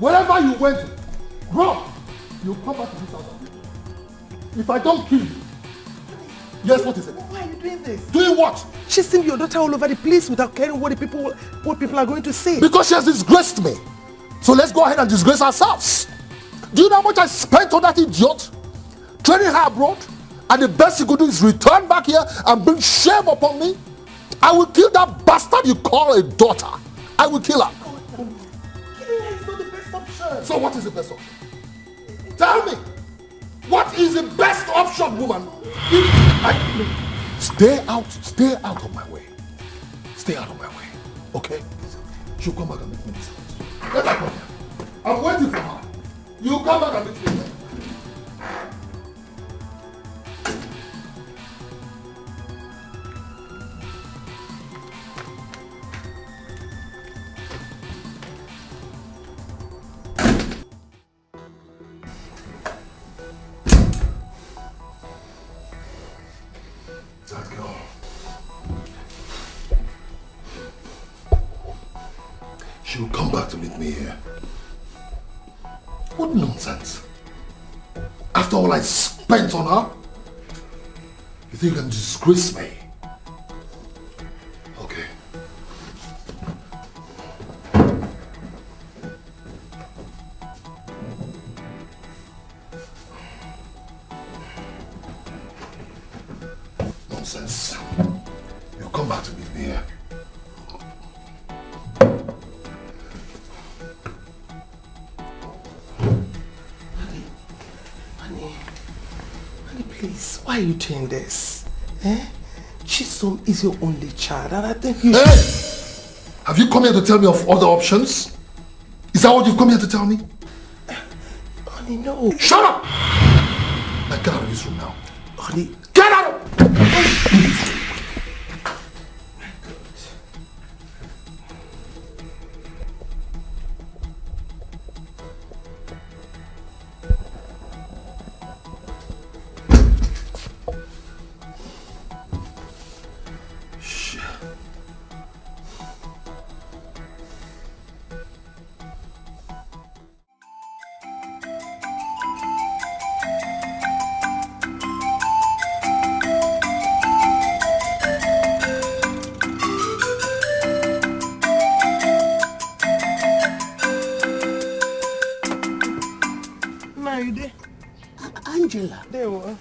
Wherever you went to, run. You come back to this house. If I don't kill you. Yes, what is it? Why are you doing this? Doing what? Chasing your daughter all over the place without caring what people are going to say. Because she has disgraced me. So let's go ahead and disgrace ourselves. Do you know how much I spent on that idiot? Training her abroad? And the best you could do is return back here and bring shame upon me? I will kill that bastard you call a daughter. I will kill her. Killing her is not the best option. So what is the best option? Tell me. What is the best option, woman? Stay out of my way. Stay out of my way, okay? She'll come back and meet me in this house. Let her come here. I'm waiting for her. You come back and meet me here. That girl. She will come back to meet me here. What nonsense. After all I spent on her, you think you can disgrace me? Okay. Nonsense. You come back to meet me here. Please, why are you doing this? Eh? Chisom is your only child, and I think you should... Have you come here to tell me of other options? Is that what you've come here to tell me? Honey, no. Shut up! Now get out of this room now. Honey, get out of this room. Angela. There we are.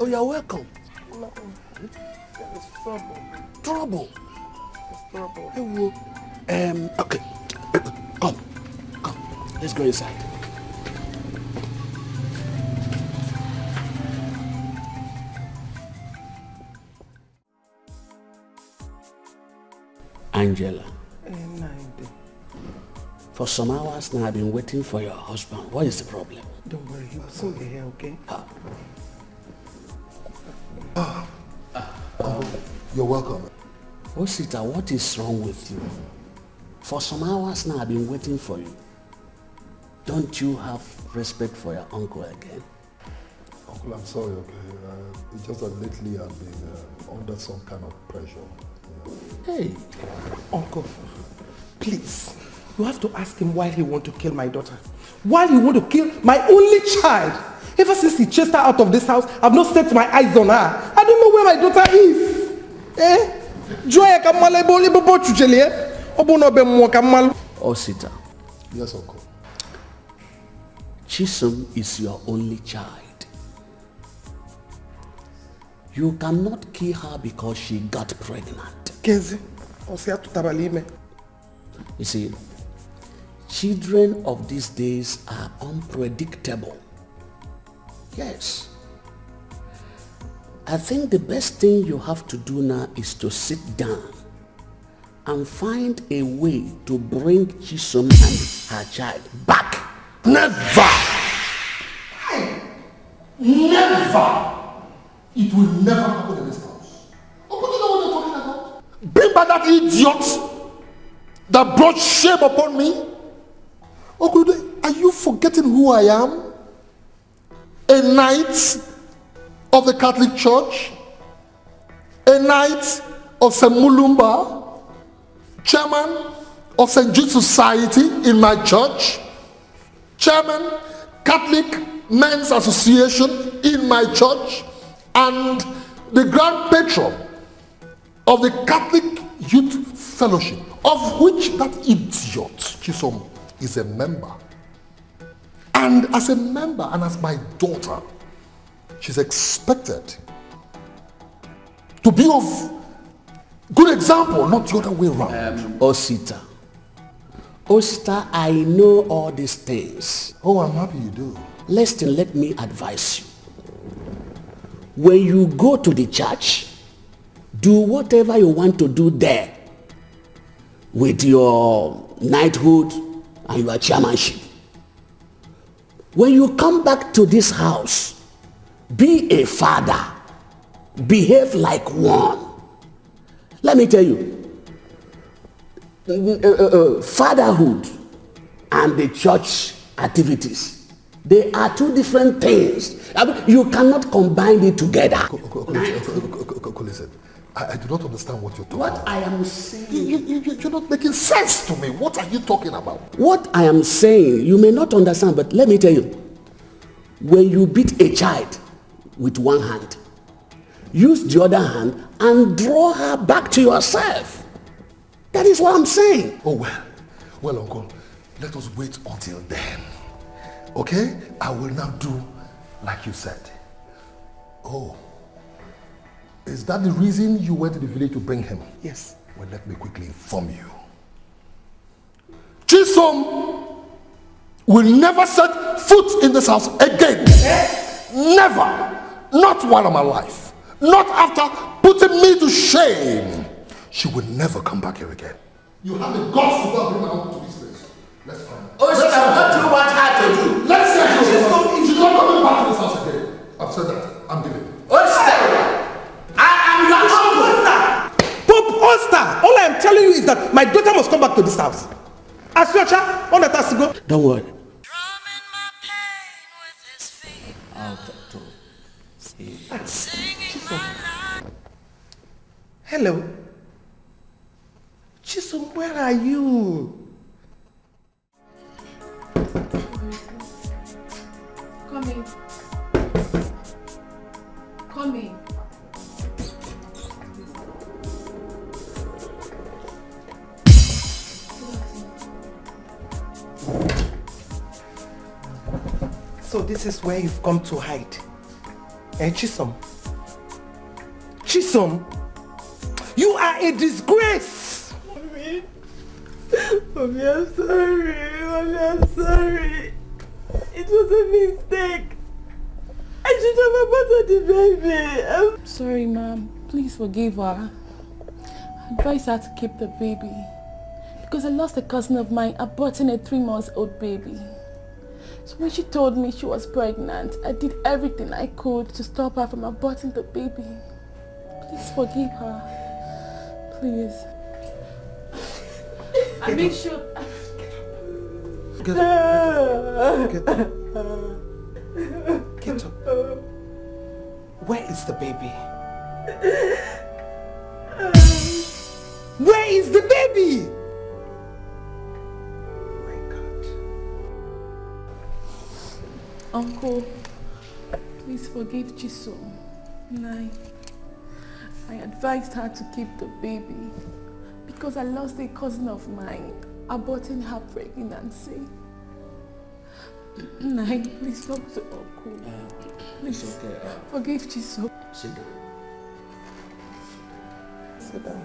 Oh, you're welcome. No, there is trouble. Trouble? There's trouble. Okay. Come. Let's go inside. Angela. For some hours now, I've been waiting for your husband. What is the problem? Don't worry, he will soon be here, okay? You're welcome. Osita, what is wrong with you? For some hours now, I've been waiting for you. Don't you have respect for your uncle again? Uncle, I'm sorry, okay? It's just that lately I've been under some kind of pressure. Hey. Uncle, please. You have to ask him why he want to kill my daughter. Why he want to kill my only child. Ever since he chased her out of this house, I've not set my eyes on her. I don't know where my daughter is. Eh? Osita. Yes, Uncle. Chisom is your only child. You cannot kill her because she got pregnant. You see, children of these days are unpredictable. Yes. I think the best thing you have to do now is to sit down and find a way to bring Chisom and her child back. Never! Never! It will never happen in this house. Oh, but you know what you're talking about? Bring back that idiot that brought shame upon me. Oh, good. Are you forgetting who I am? A knight of the Catholic Church, a knight of St. Mulumba, chairman of St. Jude Society in my church, chairman, Catholic Men's Association in my church, and the grand patron of the Catholic Youth Fellowship, of which that idiot Chisom is a member. And as a member and as my daughter, she's expected to be of good example, not the other way around. Osita, I know all these things. Oh, I'm happy you do. Listen, let me advise you. When you go to the church, do whatever you want to do there with your knighthood and your chairmanship. When you come back to this house, be a father. Behave like one. Let me tell you, fatherhood and the church activities, they are two different things. I mean, you cannot combine it together. Listen, I do not understand what you're talking about. What I am saying... You're not making sense to me. What are you talking about? What I am saying, you may not understand, but let me tell you. When you beat a child with one hand, use the other hand and draw her back to yourself. That is what I'm saying. Oh, well, uncle, let us wait until then. Okay? I will now do like you said. Oh, is that the reason you went to the village to bring him? Yes. Well, let me quickly inform you. Chisom will never set foot in this house again. Never. Not while I'm alive. Not after putting me to shame. She will never come back here again. You have the guts to go and bring my uncle to this place. Let's find her. Oh, what do you want her to do? Let's say she's not coming back to this house again. I've said that. I'm giving. I am your uncle. Pope Oster, all I am telling you is that my daughter must come back to this house. Asyocha, on that has to go. Don't worry. Hello. Chisom, where are you? Come in. Come in. So this is where you've come to hide. Chisom. Chisom, you are a disgrace. Mommy, I'm sorry. Mommy, I'm sorry. It was a mistake. I should have aborted the baby. Sorry, Mom. Please forgive her. I advise her to keep the baby. Because I lost a cousin of mine aborting a 3-month-old baby. So when she told me she was pregnant, I did everything I could to stop her from aborting the baby. Please forgive her. Please. I make sure... Get up. Get up. Get up. Where is the baby? Where is the baby? Oh my God. Uncle, please forgive Chisom. I advised her to keep the baby because I lost a cousin of mine aborting her pregnancy. Please talk to Uncle. Please, it's okay. Forgive Chisom. Sit down. Sit down.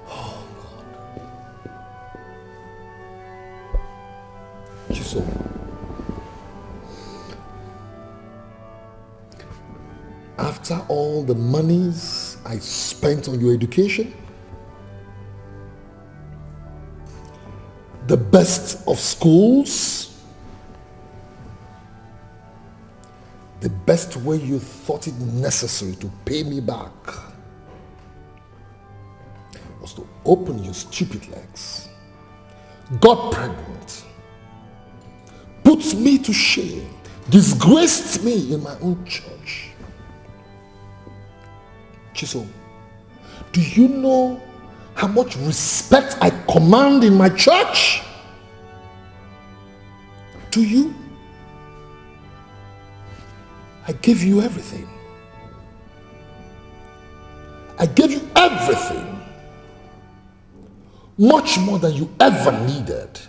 Oh, God. Chisom. After all the monies I spent on your education, the best of schools, the best way you thought it necessary to pay me back was to open your stupid legs, got pregnant, put me to shame, disgraced me in my own church. Chisom, do you know how much respect I command in my church? Do you? I gave you everything. I gave you everything. Much more than you ever needed.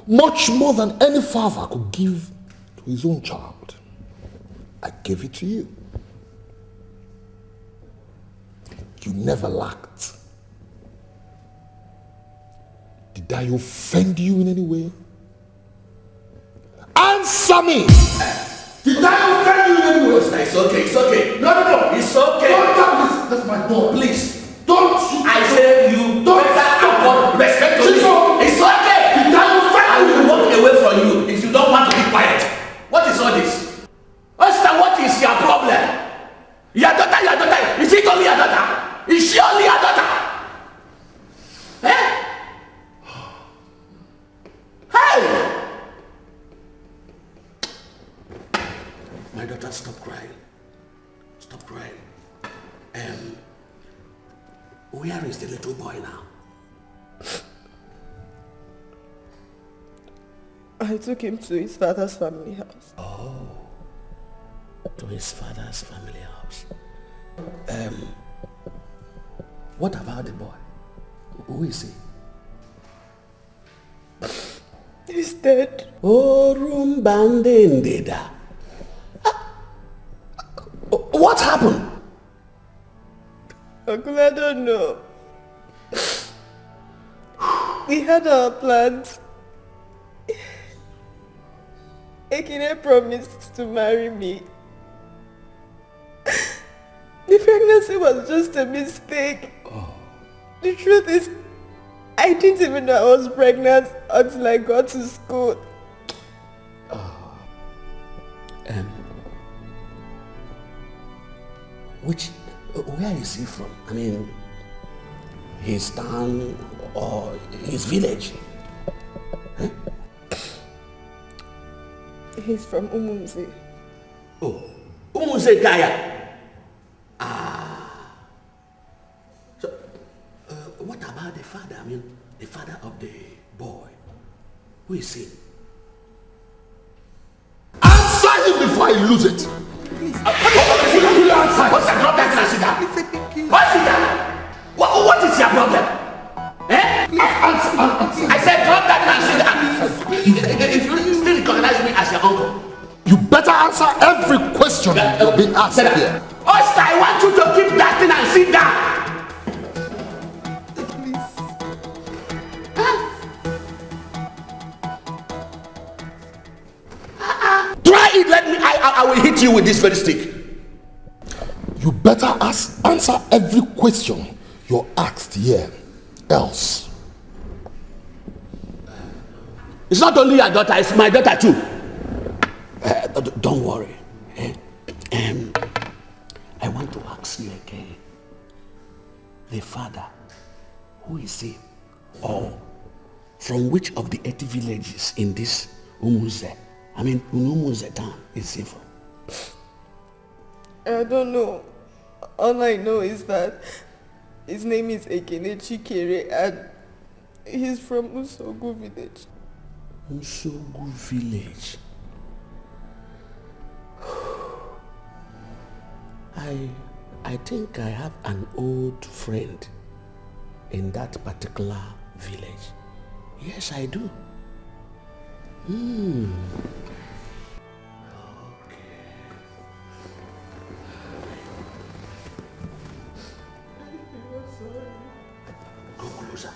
Much more than any father could give to his own child. I gave it to you. You never lacked. Did I offend you in any way? Answer me! Did I offend you in any way? It's okay, it's okay. No. It's okay. Don't tap this. That's my door. Please. Don't you. I said you Don't better respect to me. It's okay. Did I offend I will walk away from you if you don't want to be quiet. What is all this? Esther, what is your problem? Your daughter. Is it only your daughter? Is she only your daughter? Eh? Hey! My daughter, stop crying. Stop crying. Where is the little boy now? I took him to his father's family house. Oh, to his father's family house. What about the boy? Who is he? He's dead. Oh, Rumbandendeda. What happened? Uncle, I don't know. We had our plans. Ekene promised to marry me. The pregnancy was just a mistake. Oh. The truth is, I didn't even know I was pregnant until I got to school. Where is he from? I mean, his town or his village? Huh? He's from Umunze. Oh, Umunze Kaya. So, what about the father? I mean, the father of the boy. Who is he? Answer him before I lose it. What's that? Drop that and sit down. What's it down? What is your problem? Eh? Answer. I said drop that and sit down. If you still recognize me as your uncle, You better answer every question you're being asked here. Oster, I want you to keep that thing and sit down. Try it, I will hit you with this very stick. You better answer every question you're asked here. Else. It's not only your daughter, it's my daughter too. Don't worry. I want to ask you again. The father, who is he? Or from which of the 80 villages in this Umuze? I mean, Umuze town is he from? I don't know. All I know is that his name is Ekene Chikere and he's from Usogu village. Usogu village. I think I have an old friend in that particular village. Yes, I do. Okay. Go closer.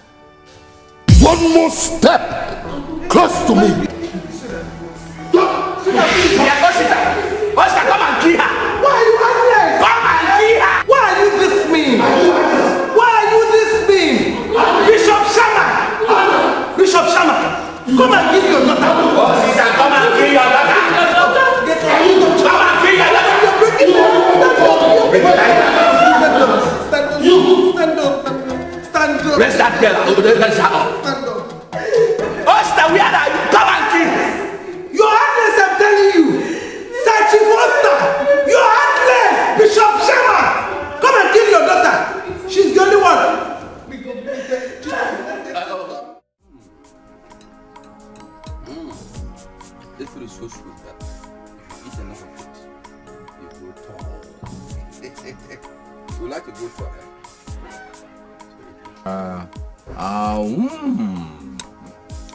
One more step close to me. Oster, come and kill her. Why are you acting? Come and kill her. Why are you this mean? Why are you this mean? Bishop Shama. Bishop Shama. Come and kill your daughter. Sister, come and kill your daughter. Come and kill your daughter. Stand up. Raise that girl. Raise her up. Stand up. Oster, where are you? Come and This food is so sweet that if you eat enough of it, you grow tall. You like to go for it?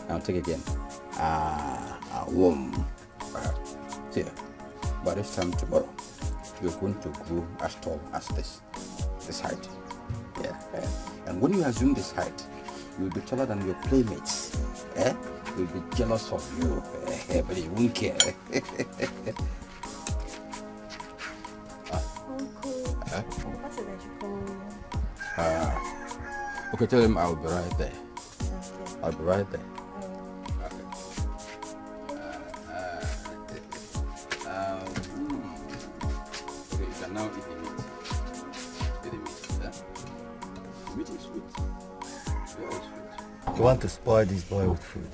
I'll take it again. See, by this time tomorrow, you're going to grow as tall as this height. Yeah. And when you assume this height, you'll be taller than your playmates. You'll be jealous of you, but you won't care. What's it that you call you? Okay, tell him I'll be right there. Okay. I'll be right there. Okay, you can now eat the meat. Eat the meat, yeah? The meat is sweet. Very sweet. You want to spoil this boy with food?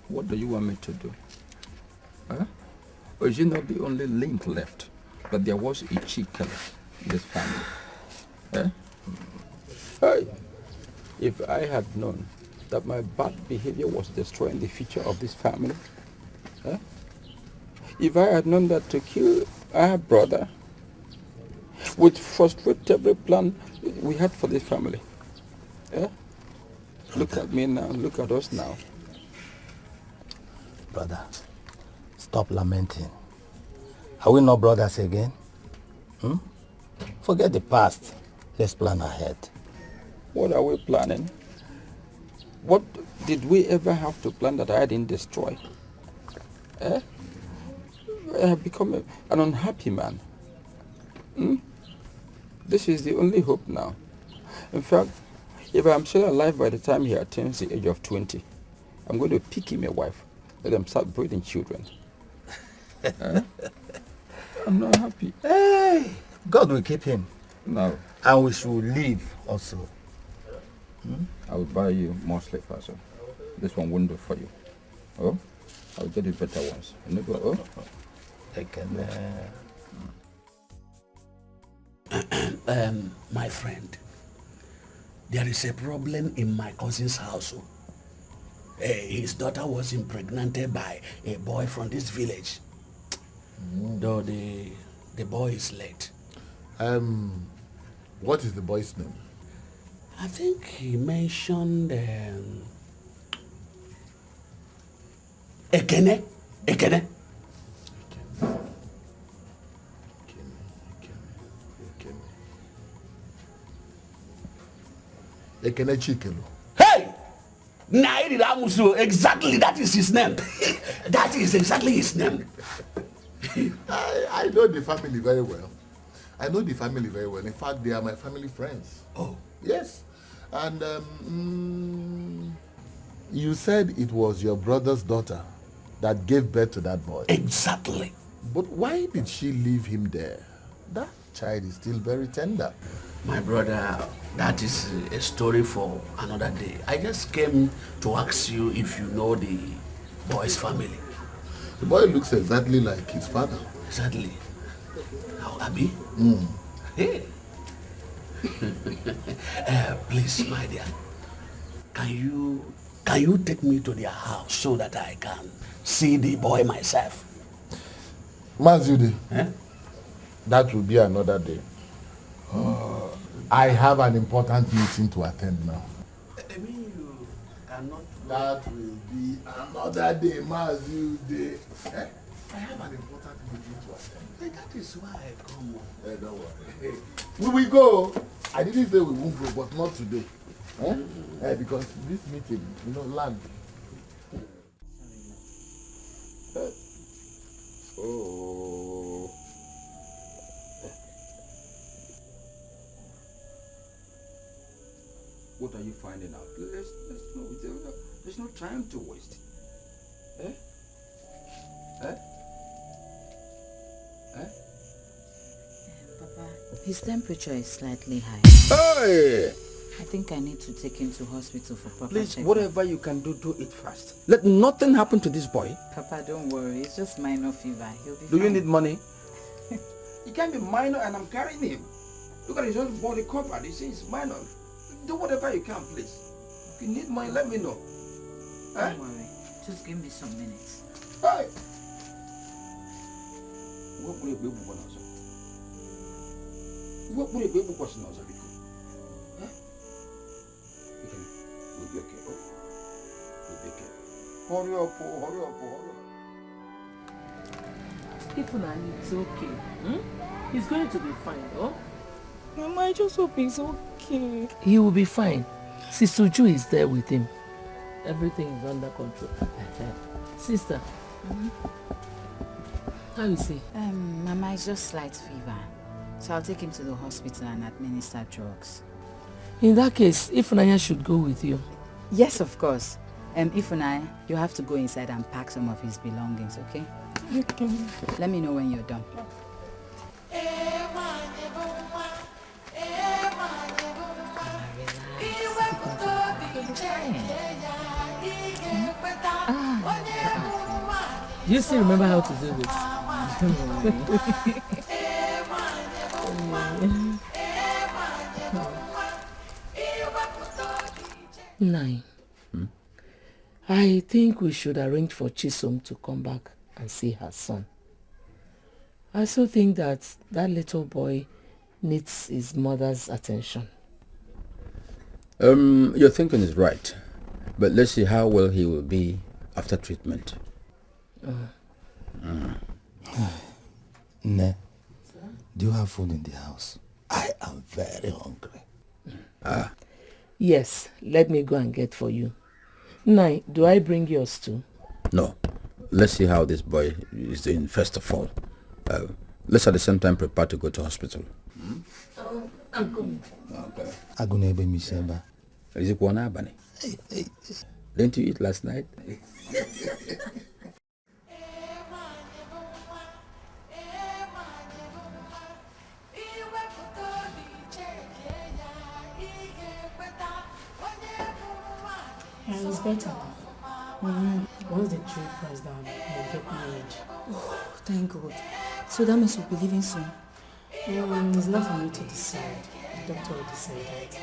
What do you want me to do? Or is it not the only link left? But there was a chicken in this family. Hey, if I had known that my bad behavior was destroying the future of this family, if I had known that to kill our brother would frustrate every plan we had for this family. Look at me now, look at us now. Brother, stop lamenting. Are we not brothers again? Forget the past. Let's plan ahead. What are we planning? What did we ever have to plan that I didn't destroy? I have become an unhappy man. This is the only hope now. In fact, if I'm still alive by the time he attains the age of 20, I'm going to pick him a wife. Let them start breeding children. I'm not happy. Hey, God will keep him. No. And we should leave also. I will buy you more slippers. This one won't do for you. Oh, I'll get you better ones. And go, oh. My friend, there is a problem in my cousin's house. His daughter was impregnated by a boy from this village. Though the boy is late. What is the boy's name? I think he mentioned Ekene. Ekene Chikelu. Hey! Nairi Ramusu, exactly, that is his name. That is exactly his name. I know the family very well. In fact, they are my family friends. Oh. Yes. And you said it was your brother's daughter that gave birth to that boy. Exactly. But why did she leave him there? That child is still very tender. My brother, that is a story for another day. I just came to ask you if you know the boy's family. The boy looks exactly like his father. Exactly. How, Abi? Hey. Please, my dear, can you take me to their house so that I can see the boy myself? Mazudi, that will be another day. I have an important meeting to attend now. I mean, you cannot... That will be another day, Mazudi. I have an important meeting to attend. That is why I come. Don't worry. We will go. I didn't say we won't go, but not today. Because this meeting, land. Oh. What are you finding out? Let's know. There's no time to waste. Papa, his temperature is slightly high. Hey! I think I need to take him to hospital for proper Please, checkup. whatever you can do, do it fast. Let nothing happen to this boy. Papa, don't worry. It's just minor fever. He'll be Do fine. you need money? He can't be minor and I'm carrying him. Look at his whole body covered. He says it's minor. Do whatever you can, please. If you need money, let me know. Don't worry. Just give me some minutes. Hey! What will you be with us? What will you be with us? We'll be okay. We'll be okay. Hurry up, hurry up, hurry up. Even it's okay. He's going to be fine, oh? Mama, I just hope he's okay. He will be fine. Sisuju is there with him. Everything is under control. Sister, how is he? Mama, it's just slight fever. So I'll take him to the hospital and administer drugs. In that case, Ifunanya should go with you. Yes, of course. Ifunanya, you have to go inside and pack some of his belongings, okay? Okay. Let me know when you're done. You still remember how to do this? Nine. I think we should arrange for Chisom to come back and see her son. I also think that little boy needs his mother's attention. Your thinking is right, but let's see how well he will be after treatment. Ne, do you have food in the house? I am very hungry. Yes, let me go and get for you. Nai, do I bring yours too? No, let's see how this boy is doing first of all. Let's at the same time prepare to go to hospital. I'm coming. Okay. Agunebe Misemba. Is it one abani? Didn't you eat last night? Yeah, it's better. Once the trip was down, we'll get married. Oh, thank God. So that means we'll be leaving soon. It's not for me to decide. The doctor will decide that.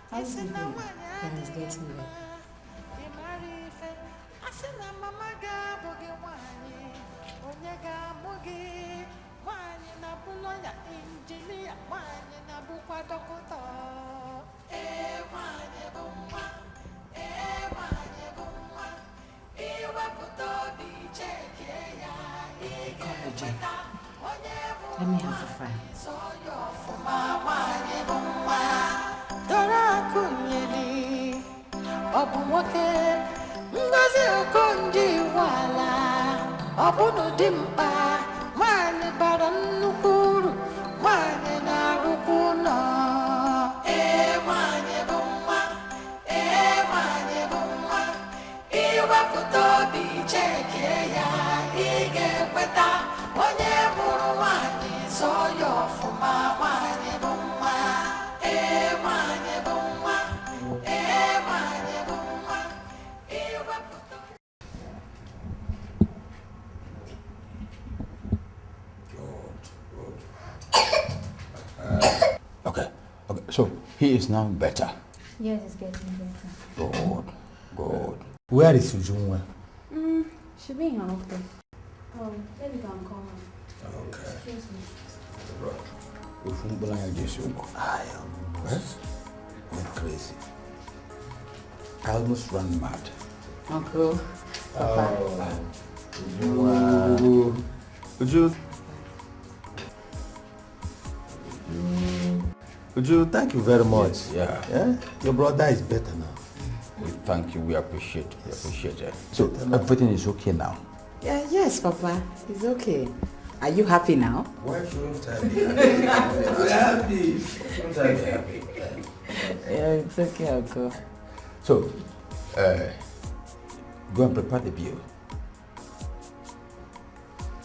How's he doing? Yeah, he's getting better. Let me have the file. Okay, so he is now better. Yes, it's getting better. Good. Where is Ujunwa? She'll be in her office. Oh, let me go and call her. Okay. Excuse me. I almost went crazy. I almost ran mad. Uncle, Papa. Uju. Uju, thank you very much. Yeah. Your brother is better now. We thank you. We appreciate it. So everything is okay now. Yeah, yes, Papa. It's okay. Are you happy now? Why shouldn't I be happy? Shouldn't I be happy? Yeah, it's okay, Uncle. So, go and prepare the bill.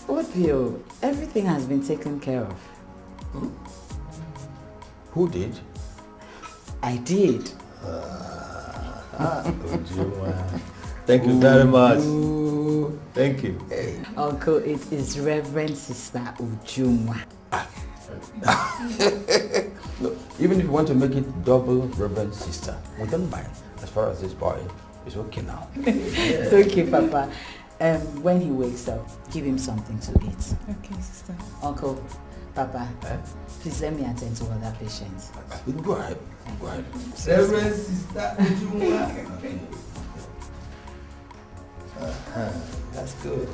What bill? Everything has been taken care of. Who did? I did. Thank you very much. Thank you. Uncle, it is Reverend Sister Ujunwa. No, even if you want to make it double reverend sister, we don't mind. As far as this boy is okay now. It's okay, Papa. When he wakes up, give him something to eat. Okay, sister. Uncle, Papa, please let me attend to other patients. Go ahead. Go ahead. Reverend sister, that's good.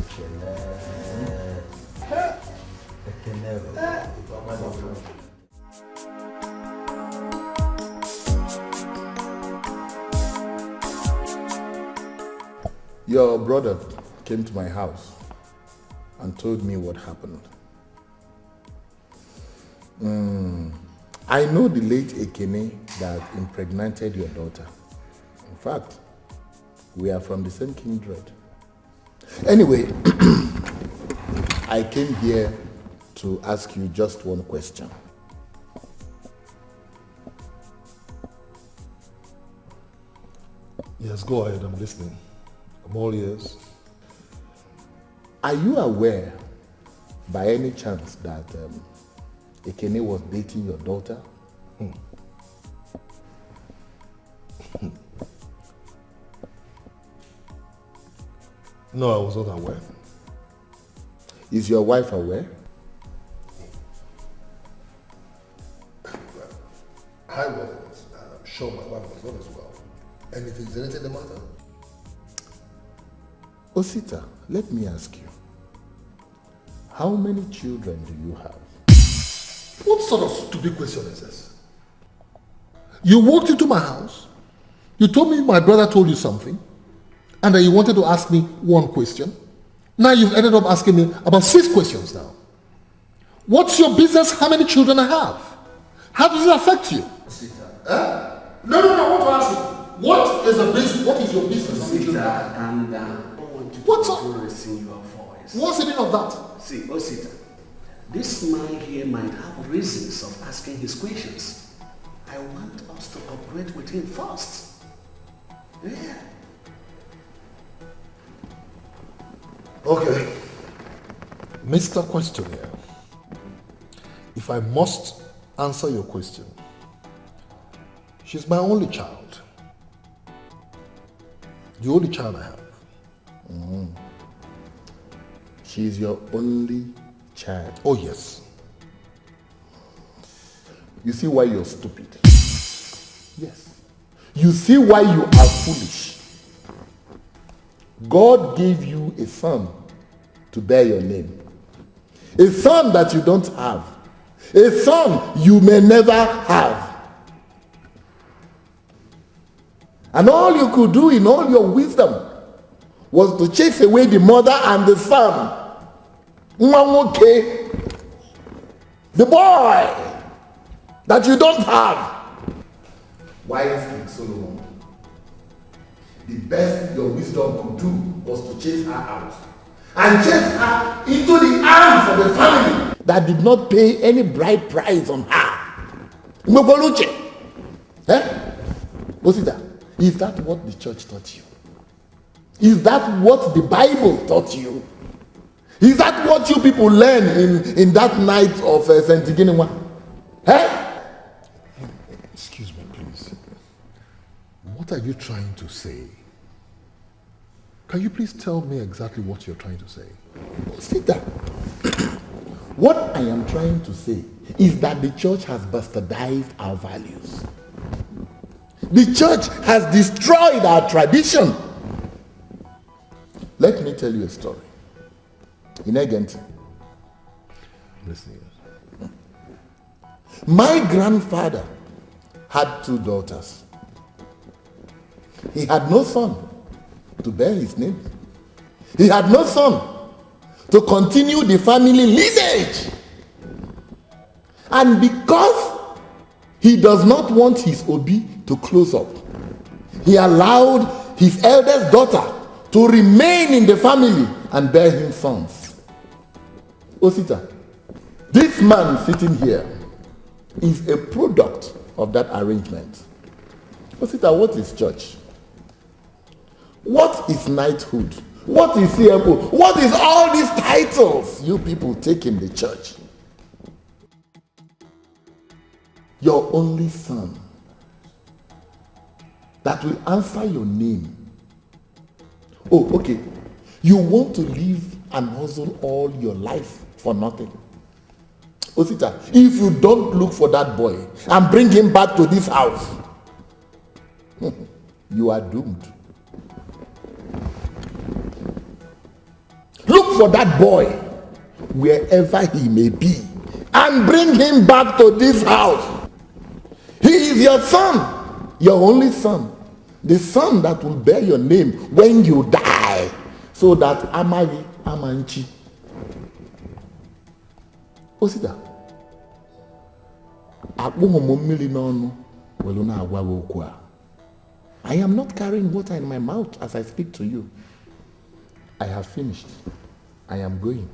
Your brother came to my house and told me what happened. I know the late Ekene that impregnated your daughter. In fact, we are from the same kindred. Anyway, I came here to ask you just one question. Yes, go ahead, I'm listening. I'm all ears. Are you aware, by any chance, that Ekene was dating your daughter? No, I was not aware. Is your wife aware? I wasn't. I'm sure my wife was not as well. Is anything the matter? Osita, let me ask you. How many children do you have? What sort of stupid question is this? You walked into my house, you told me my brother told you something, and then you wanted to ask me one question. Now you've ended up asking me about 6 questions now. What's your business how many children I have? How does it affect you? No, I want to ask you. What is your business? Osita, calm down. What's up? Raising your voice. What's the meaning of that? See, Osita, this man here might have reasons of asking his questions. I want us to cooperate with him first. Yeah. Okay. Mr. Questioner, if I must answer your question, she's my only child. The only child I have. She is your only child. Oh, yes. You see why you're stupid? Yes. You see why you are foolish? God gave you a son to bear your name. A son that you don't have. A son you may never have. And all you could do in all your wisdom was to chase away the mother and the son. Nwamoke, the boy that you don't have. Wise King Solomon, the best your wisdom could do was to chase her out and chase her into the arms of a family that did not pay any bride price on her. Mbokoluche. Osita, is that what the church taught you? Is that what the Bible taught you? Is that what you people learn in that night of St. Iginwa? Excuse me, please. What are you trying to say? Can you please tell me exactly what you're trying to say? Sit down. What I am trying to say is that the church has bastardized our values. The church has destroyed our tradition. Let me tell you a story. In Egent, Listen. my grandfather had 2 daughters. He had no son to bear his name. He had no son to continue the family lineage. And because he does not want his Obi to close up, he allowed his eldest daughter to remain in the family and bear him sons. Osita, this man sitting here is a product of that arrangement. Osita, what is church? What is knighthood? What is CFO? What is all these titles you people take in the church? your only son, that will answer your name. Oh, okay. You want to live and hustle all your life for nothing. Osita, if you don't look for that boy and bring him back to this house, you are doomed. Look for that boy wherever he may be and bring him back to this house. He is your son, your only son, the son that will bear your name when you die, so that Amari Amanchi. Osita, I am not carrying water in my mouth as I speak to you. I have finished. I am going.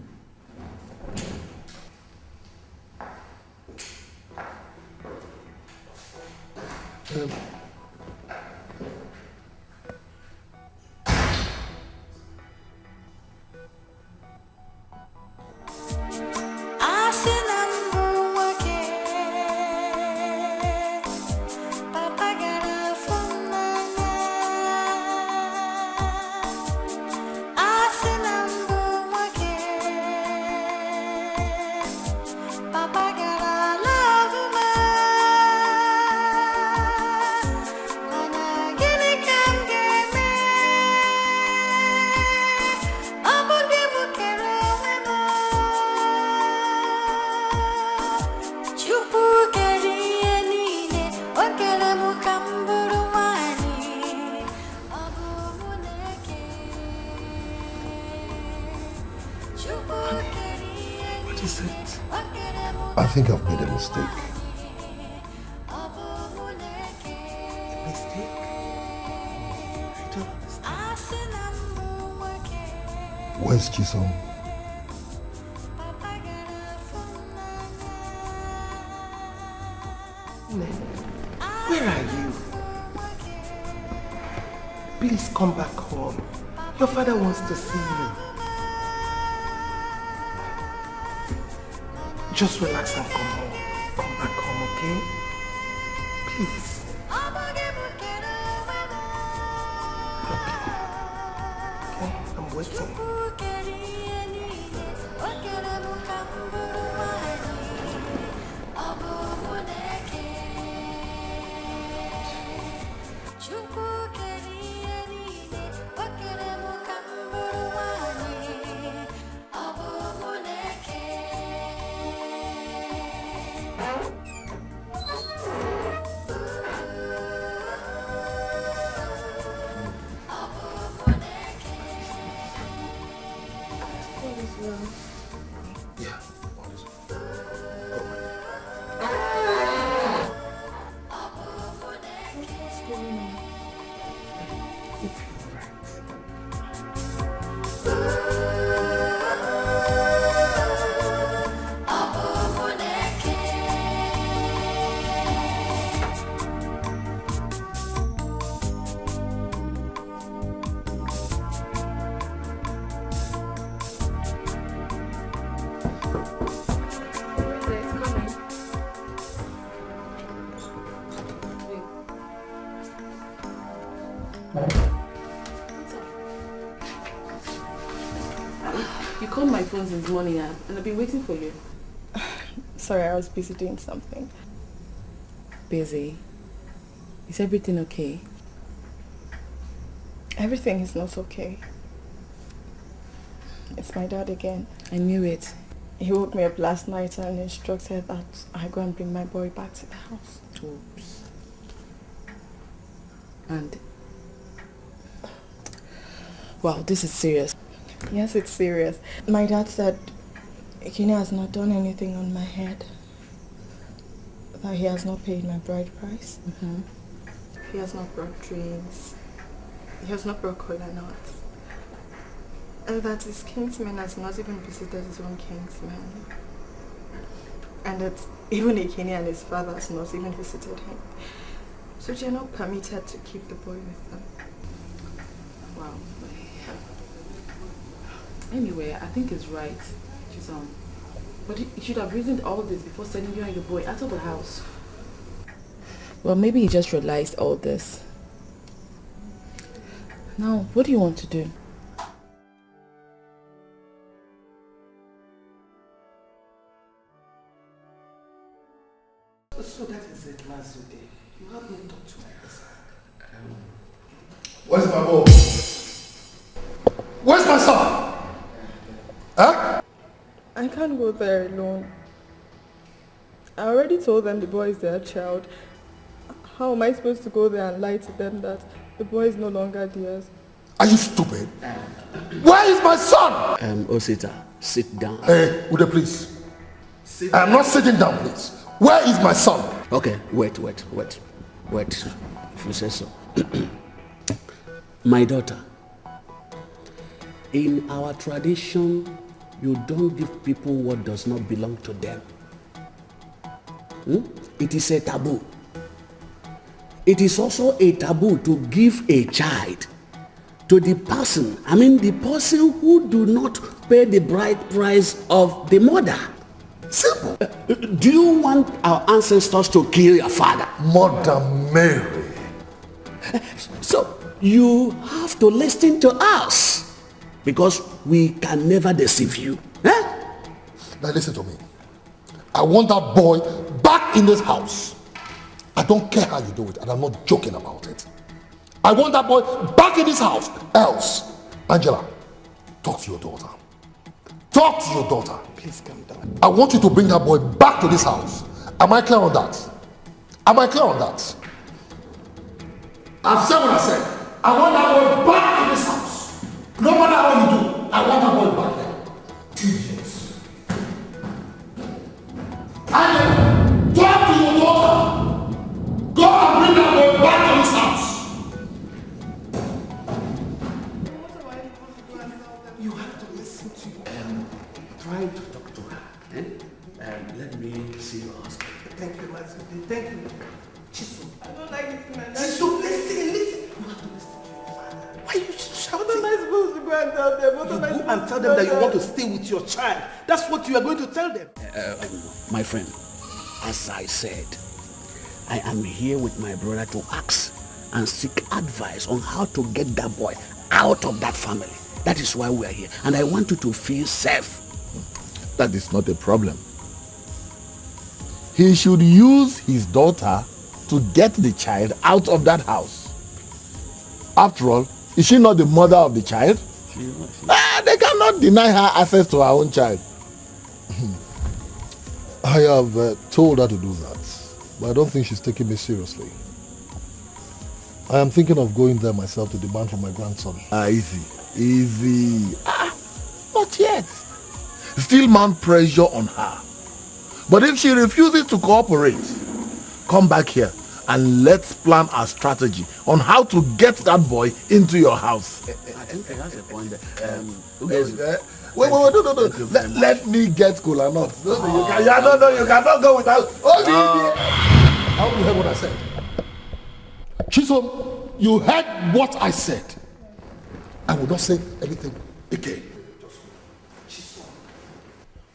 I think I've made a mistake. A mistake? I don't understand. Where's Chisom? Where are you? Please come back home. Your father wants to see you. Just relax and come home. Come back home, okay? Please. Okay, I'm waiting. You called my phone since morning and I've been waiting for you. Sorry, I was busy doing something. Busy? Is everything okay? Everything is not okay. It's my dad again. I knew it. He woke me up last night and instructed that I go and bring my boy back to the house. Oops. And... wow, this is serious. Yes, it's serious. My dad said Ikene has not done anything on my head. That he has not paid my bride price. Mm-hmm. He has not brought drinks. He has not brought cola nuts. And that his kinsman has not even visited his own kinsman. And that even Ikene and his father has not even visited him. So they are not permitted to keep the boy with them. Wow. Anyway, I think it's right, Chisom. But you should have reasoned all this before sending you and your boy out of the house. Well, maybe he just realized all this. Now, what do you want to do? So that is it, Mazude. You have no talk to my husband. Where's my boy? Where's my son? Huh? I can't go there alone. I already told them the boy is their child. How am I supposed to go there and lie to them that the boy is no longer theirs? Are you stupid? Where is my son? Osita, sit down. Hey, Ude, please. I'm not sitting down, please. Where is my son? Okay, wait. If you say so. My daughter, in our tradition, you don't give people what does not belong to them. It is a taboo. It is also a taboo to give a child to the person who do not pay the bride price of the mother. Simple. Do you want our ancestors to kill your father? Mother Mary. So you have to listen to us because we can never deceive you. Now listen to me. I want that boy back in this house. I don't care how you do it, and I'm not joking about it. I want that boy back in this house. Else, Angela, talk to your daughter. Talk to your daughter. Please calm down. I want you to bring that boy back to this house. Am I clear on that? Am I clear on that? I've said what I said. I want that boy back in this house. No matter how you do, I want that boy back there. Idiots. Angela, talk to your daughter. Go and bring that boy back to this house. You have to listen to me. Try to talk to her. Let me see your husband. Thank you, Mazude. Thank you. Chisom. I don't like this man. Chisom, listen. You have to listen to your father. Why are you shouting? What am I supposed to go and tell them? You go and tell them that you want to stay with your child. That's what you are going to tell them. My friend, as I said, I am here with my brother to ask and seek advice on how to get that boy out of that family. That is why we are here. And I want you to feel safe. That is not a problem. He should use his daughter to get the child out of that house. After all, is she not the mother of the child? They cannot deny her access to her own child. I have told her to do that, but I don't think she's taking me seriously. I am thinking of going there myself to demand from my grandson. Easy. Not yet. Still mount pressure on her. But if she refuses to cooperate, come back here and let's plan a strategy on how to get that boy into your house. I think that's a point there. Wait, no. Let me get cola nuts. You cannot go without. I hope you heard what I said. Chisom, you heard what I said. I will not say anything again. Chisom,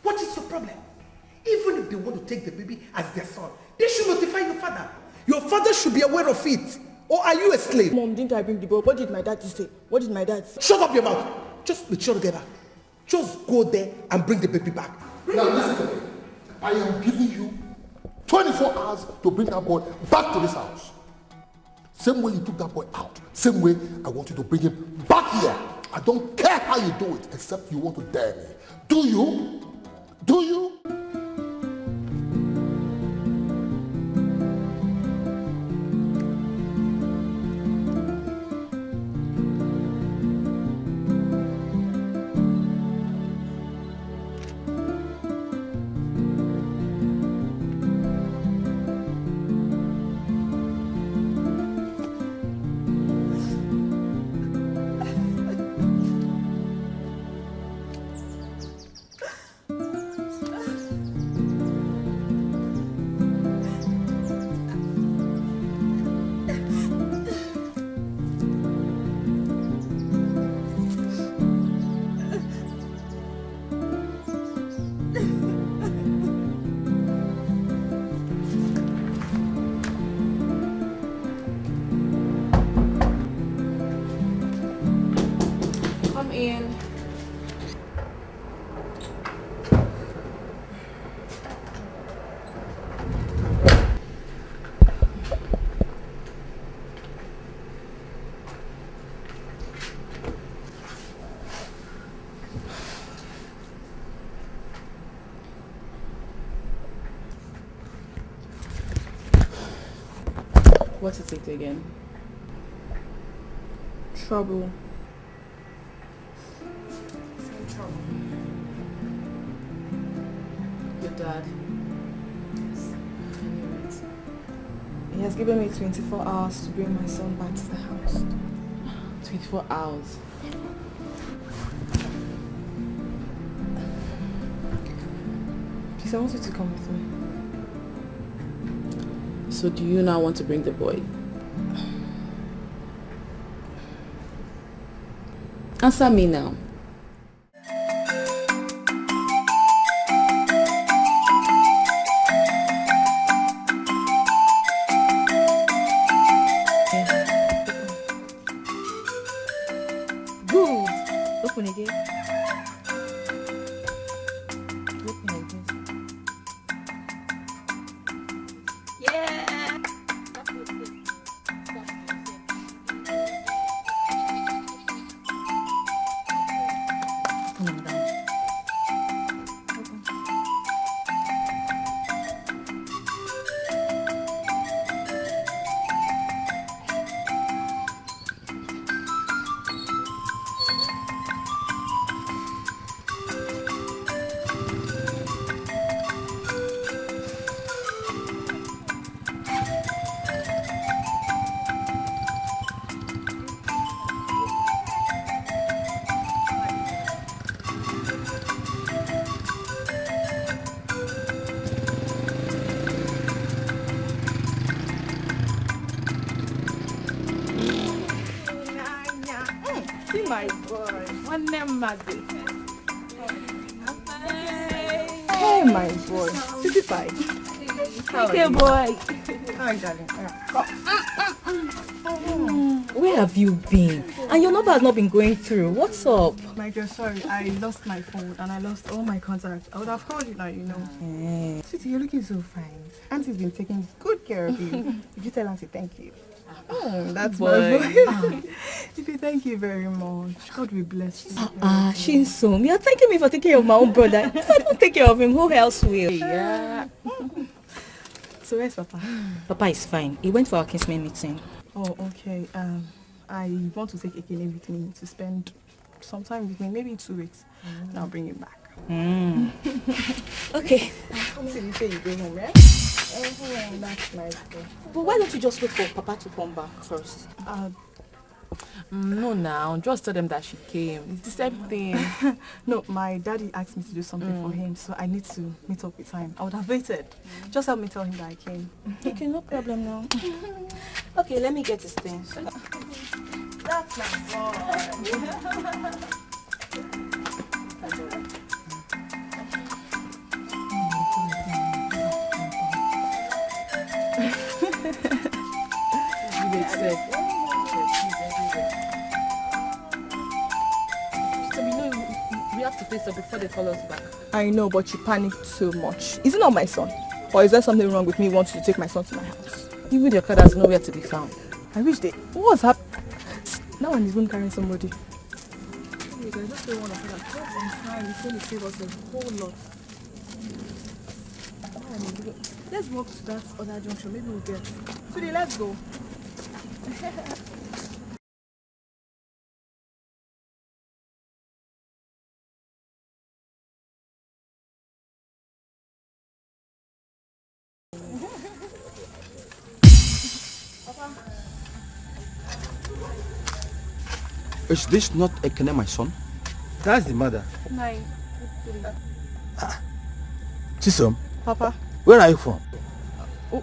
what is your problem? Even if they want to take the baby as their son, they should notify your father. Your father should be aware of it. Or are you a slave? Mom, didn't I bring the boy? What did my dad say? What did my dad say? Shut up your mouth. Just mature together. Just go there and bring the baby back. Now listen to me. I am giving you 24 hours to bring that boy back to this house. Same way you took that boy out, same way I want you to bring him back here. I don't care how you do it, except you want to dare me. Do you? Do you? What is it again? Trouble. Same trouble. Your dad. He has given me 24 hours to bring my son back to the house. 24 hours. Please, I want you to come with me. So do you now want to bring the boy? Answer me now. Good. Open again. Open again. Yeah. Come on down. Open. See my boy. One name magic. Hey, my boy. City pie. Okay, boy. Hi, darling. Where have you been? And your number has not been going through. What's up? My dear, sorry. I lost my phone and I lost all my contacts. I would have called you now, you know. Sweetie, you're looking so fine. Auntie's been taking good care of you. Did you tell Auntie thank you? Oh, that's Boy. my boy. If you thank you very much. God will bless you. Shinsom, you're thanking me for taking care of my own brother. If I don't take care of him, who else will? Yeah. So where's Papa? Papa is fine. He went for our Kingsman meeting. Oh, okay. I want to take Ekele with me to spend some time with me, maybe 2 weeks. And I'll bring him back. Okay. Come see you say you bring him, right? That's nice. But why don't you just wait for Papa to come back first? No, now. Just tell them that she came. It's the same thing. No, my daddy asked me to do something for him, so I need to meet up with him. I would have waited. Just help me tell him that I came. Okay, no problem now. Okay, let me get his things. That's my boy. We have to pay some before they call us back. I know, but you panicked too much. Is it not my son? Or is there something wrong with me wanting to take my son to my house? Even your car has nowhere to be found. I wish they... What's happening? Now one is going to carry somebody. Wait, I just don't want to that. It's going to save us a whole lot. Let's walk to that other junction. Maybe we'll get. Today, let's go. Is this not Ekene, my son? That's the mother. Nine. Chisom, Papa, where are you from?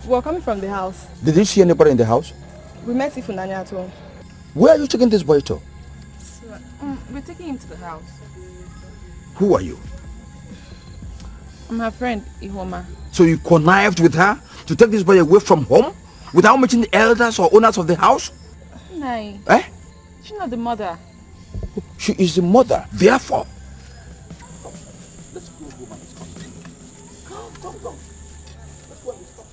we're coming from the house. Did you see anybody in the house? We met Ifunanya at home. Where are you taking this boy to? We're taking him to the house. Who are you? I'm her friend, Ihoma. So you connived with her to take this boy away from home without meeting the elders or owners of the house? Nai. Eh? She's not the mother. She is the mother, therefore. Let's go home and discuss. Come. Let's go and discuss.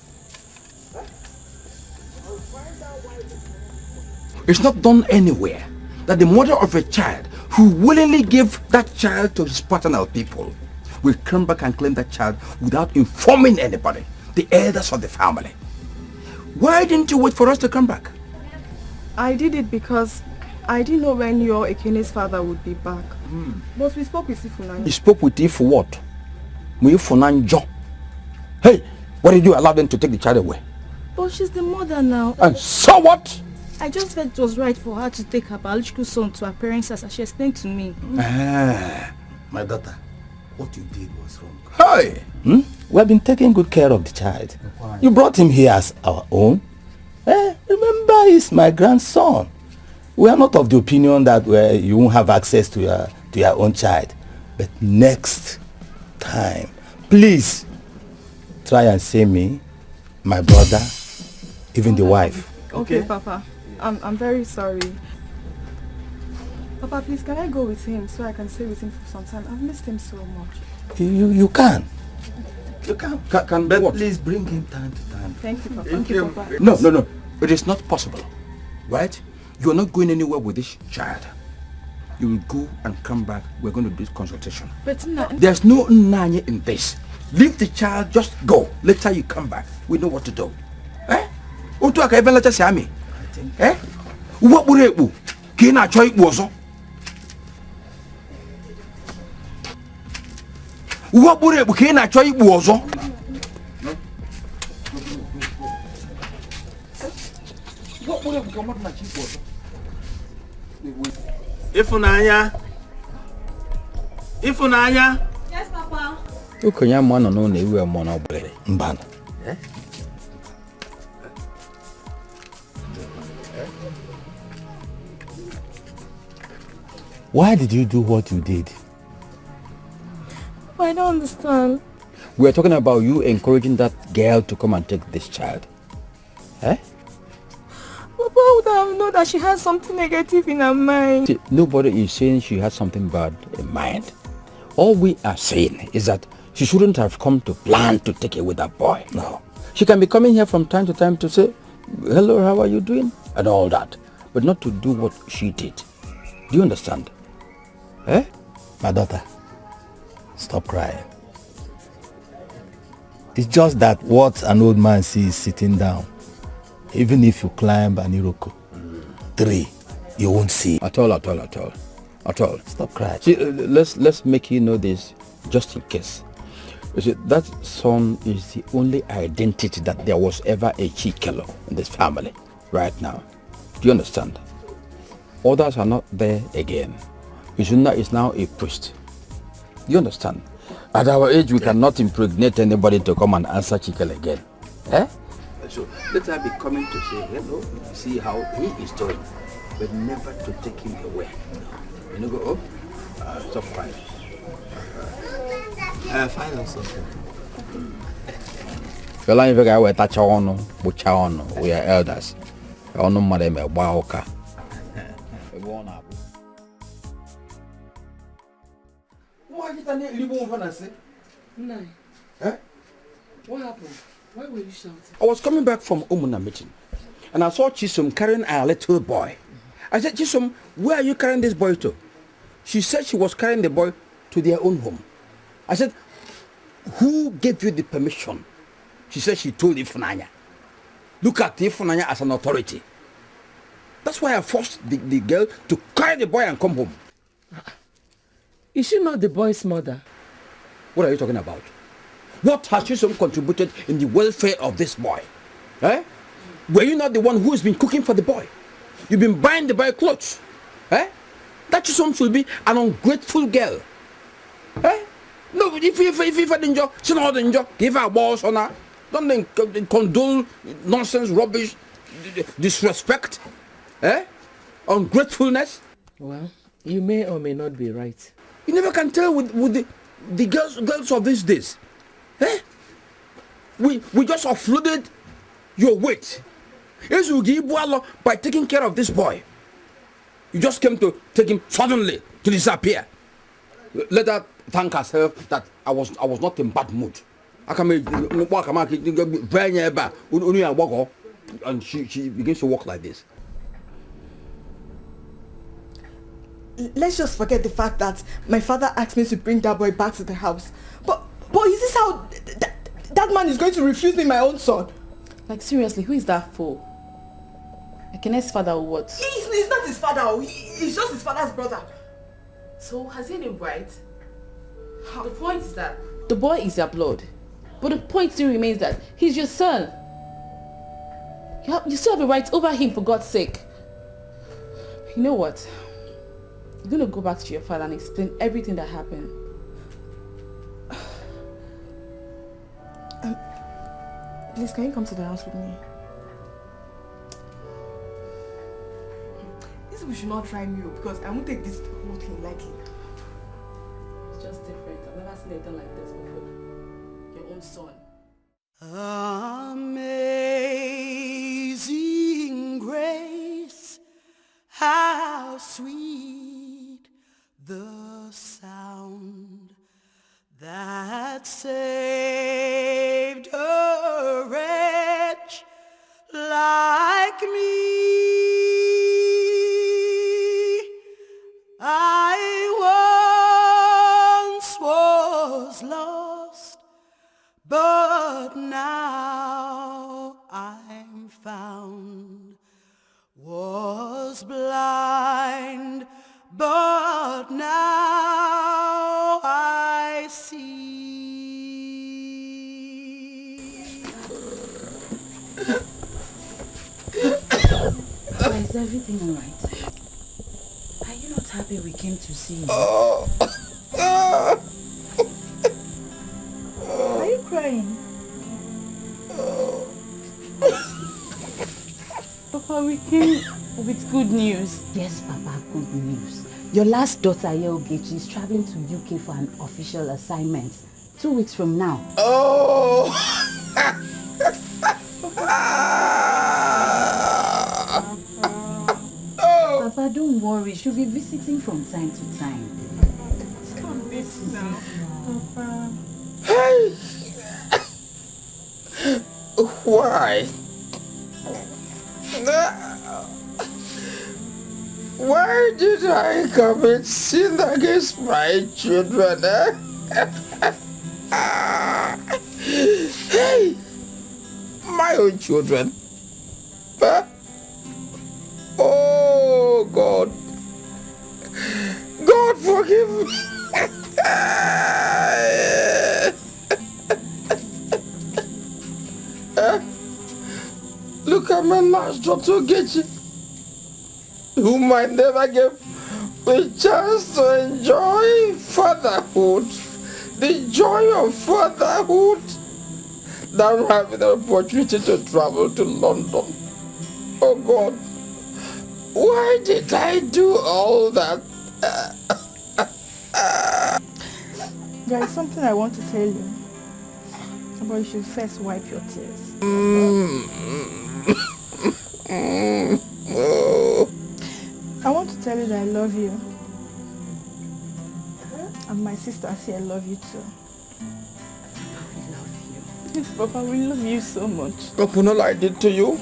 I'll find out why it's not done anywhere that the mother of a child who willingly gave that child to his paternal people will come back and claim that child without informing anybody, the elders of the family. Why didn't you wait for us to come back? I did it because I didn't know when your Ekene's father would be back. But we spoke with Ifunanya. You spoke with Ifu what? Ifunanya. Hey, why did you allow them to take the child away? But she's the mother now. And so what? I just felt it was right for her to take her biological son to her parents as she explained to me. My daughter, what you did was wrong. Hey! We have been taking good care of the child. You brought him here as our own. Remember, he's my grandson. We are not of the opinion that you won't have access to your own child. But next time, please try and see me, my brother, even the wife. Okay, Papa. I'm very sorry. Papa, please, can I go with him so I can stay with him for some time? I've missed him so much. You can. You can. But what? please bring him time to time. Thank you, Papa. Thank you, Papa. No. It is not possible. Right? You are not going anywhere with this child. You will go and come back. We're going to do this consultation. But there's no nanya in this. Leave the child, just go. Later you come back. We know what to do. Otu aka even let us say me. What would it be? Kina choy bozo. What would it be? Kina choy bozo. What would it be? Come on, choy bozo. Ifunanya. Yes, Papa. Ukonya mwana no na ewe mwana obere. Mbana. Why did you do what you did? I don't understand. We are talking about you encouraging that girl to come and take this child. Papa would have known that she has something negative in her mind. See, nobody is saying she has something bad in mind. All we are saying is that she shouldn't have come to plan to take away that boy. No. She can be coming here from time to time to say, hello, how are you doing? And all that. But not to do what she did. Do you understand? My daughter, stop crying. It's just that what an old man sees sitting down, even if you climb an Iroko tree, you won't see. At all. Stop crying. See, let's make you know this just in case. You see, that son is the only identity that there was ever a Chikelo in this family right now. Do you understand? Others are not there again. Izuna is now a priest. Do you understand? At our age, we cannot impregnate anybody to come and answer Chikelo again. So let her be coming to say hello, see how he is doing, but never to take him away. You know, go up, stop crying. I find out something. We are elders. What happened? Why were you shouting? I was coming back from Omuna meeting and I saw Chisom carrying a little boy. I said, Chisom, where are you carrying this boy to? She said she was carrying the boy to their own home. I said, who gave you the permission? She said she told Ifunanya. Look at Ifunanya as an authority. That's why I forced the girl to carry the boy and come home. Is she not the boy's mother? What are you talking about? What has Chisom contributed in the welfare of this boy? Were you not the one who has been cooking for the boy? You've been buying the boy clothes. That Chisom should be an ungrateful girl. No, if I didn't she not enjoy, give her balls on her. Don't then condone nonsense, rubbish, disrespect, ungratefulness. Well, you may or may not be right. You never can tell with the girls of these days. We just offloaded your weight. By taking care of this boy. You just came to take him suddenly to disappear. Let her thank herself that I was not in bad mood. And she begins to walk like this. Let's just forget the fact that my father asked me to bring that boy back to the house. But is this how that man is going to refuse me my own son? Like seriously, who is that fool? Like Ine's father or what? He's not his father. He's just his father's brother. So has he any right? The point is that the boy is your blood. But the point still remains that he's your son. You still have a right over him, for God's sake. You know what? You're going to go back to your father and explain everything that happened. Please, can you come to the house with me? This we should not try me because I won't take this whole thing lightly. It's just different. I've never seen it done like this before. Your own son. Amazing grace, how sweet the sound that saved a wretch like me. I once was lost, but now I'm found. Was blind, but now I see. Is everything alright? Are you not happy we came to see you? Are you crying? Papa, we came with good news. Yes, Papa, good news. Your last daughter, Ogechi, is traveling to UK for an official assignment 2 weeks from now. Oh! Papa, don't worry. She'll be visiting from time to time. Stop this now, Papa. Hey! Why? Why did I commit sin against my children? Hey! My own children. Oh God. God forgive me. Look at my last daughter, Ogechi, whom I never gave a chance to enjoy fatherhood, the joy of fatherhood, now having the opportunity to travel to London. Oh God, why did I do all that? There is something I want to tell you, but you should first wipe your tears. I want to tell you that I love you. And my sisters here love you too. We love you. Yes, Papa, we love you so much. Opunol, I did to you?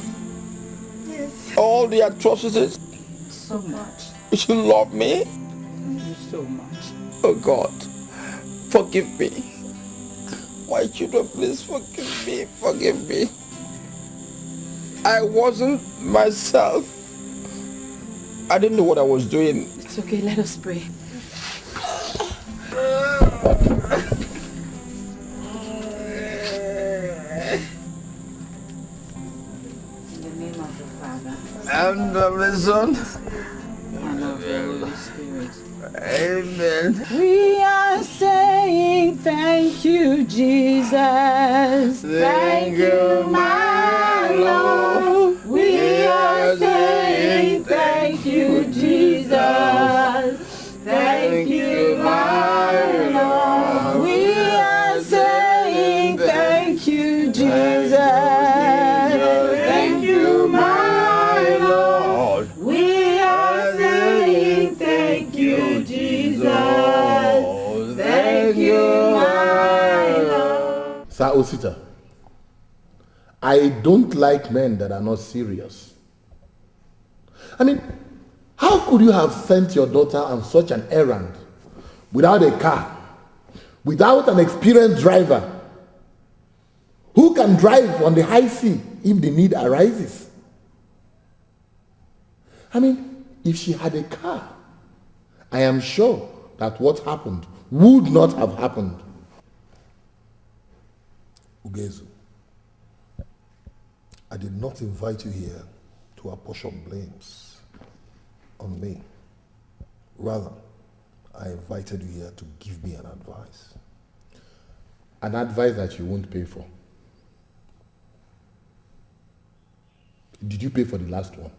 Yes. All the atrocities? So much. You should love me? You so much. Oh God, forgive me. My children, please forgive me, forgive me. I wasn't myself. I didn't know what I was doing. It's okay, let us pray. In the name of the Father, And of the Son, and of the Holy Spirit. Amen. We are saying thank you, Jesus. Thank you, my Lord. We are saying thank you, Jesus. Thank you, my Lord. We are saying thank you, Jesus. Thank you, my Lord. We are saying thank you, Jesus. Thank you, my Lord. Sir Osita, I don't like men that are not serious. I mean, how could you have sent your daughter on such an errand without a car, without an experienced driver who can drive on the high sea if the need arises. I mean, if she had a car, I am sure that what happened would not have happened. Ugezu, I did not invite you here to apportion blames on me. Rather, I invited you here to give me an advice. An advice that you won't pay for. Did you pay for the last one?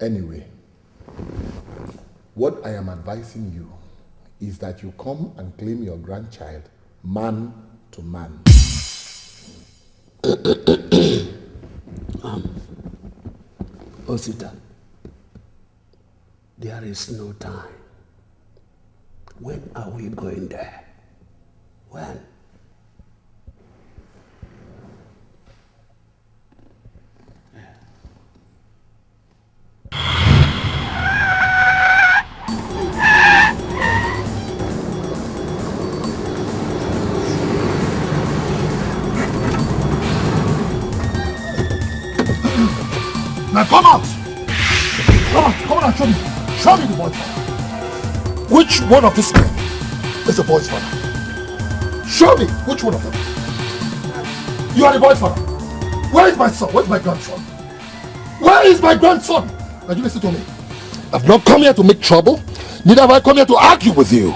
Anyway, what I am advising you is that you come and claim your grandchild man to man. Osita, there is no time. When are we going there? When? Now come out! Come on and show me. Show me the boy's father. Which one of these men is the boy's father? Show me which one of them. You are the boy's father. Where is my son? Where is my grandson? Where is my grandson? Now you listen to me. I've not come here to make trouble. Neither have I come here to argue with you.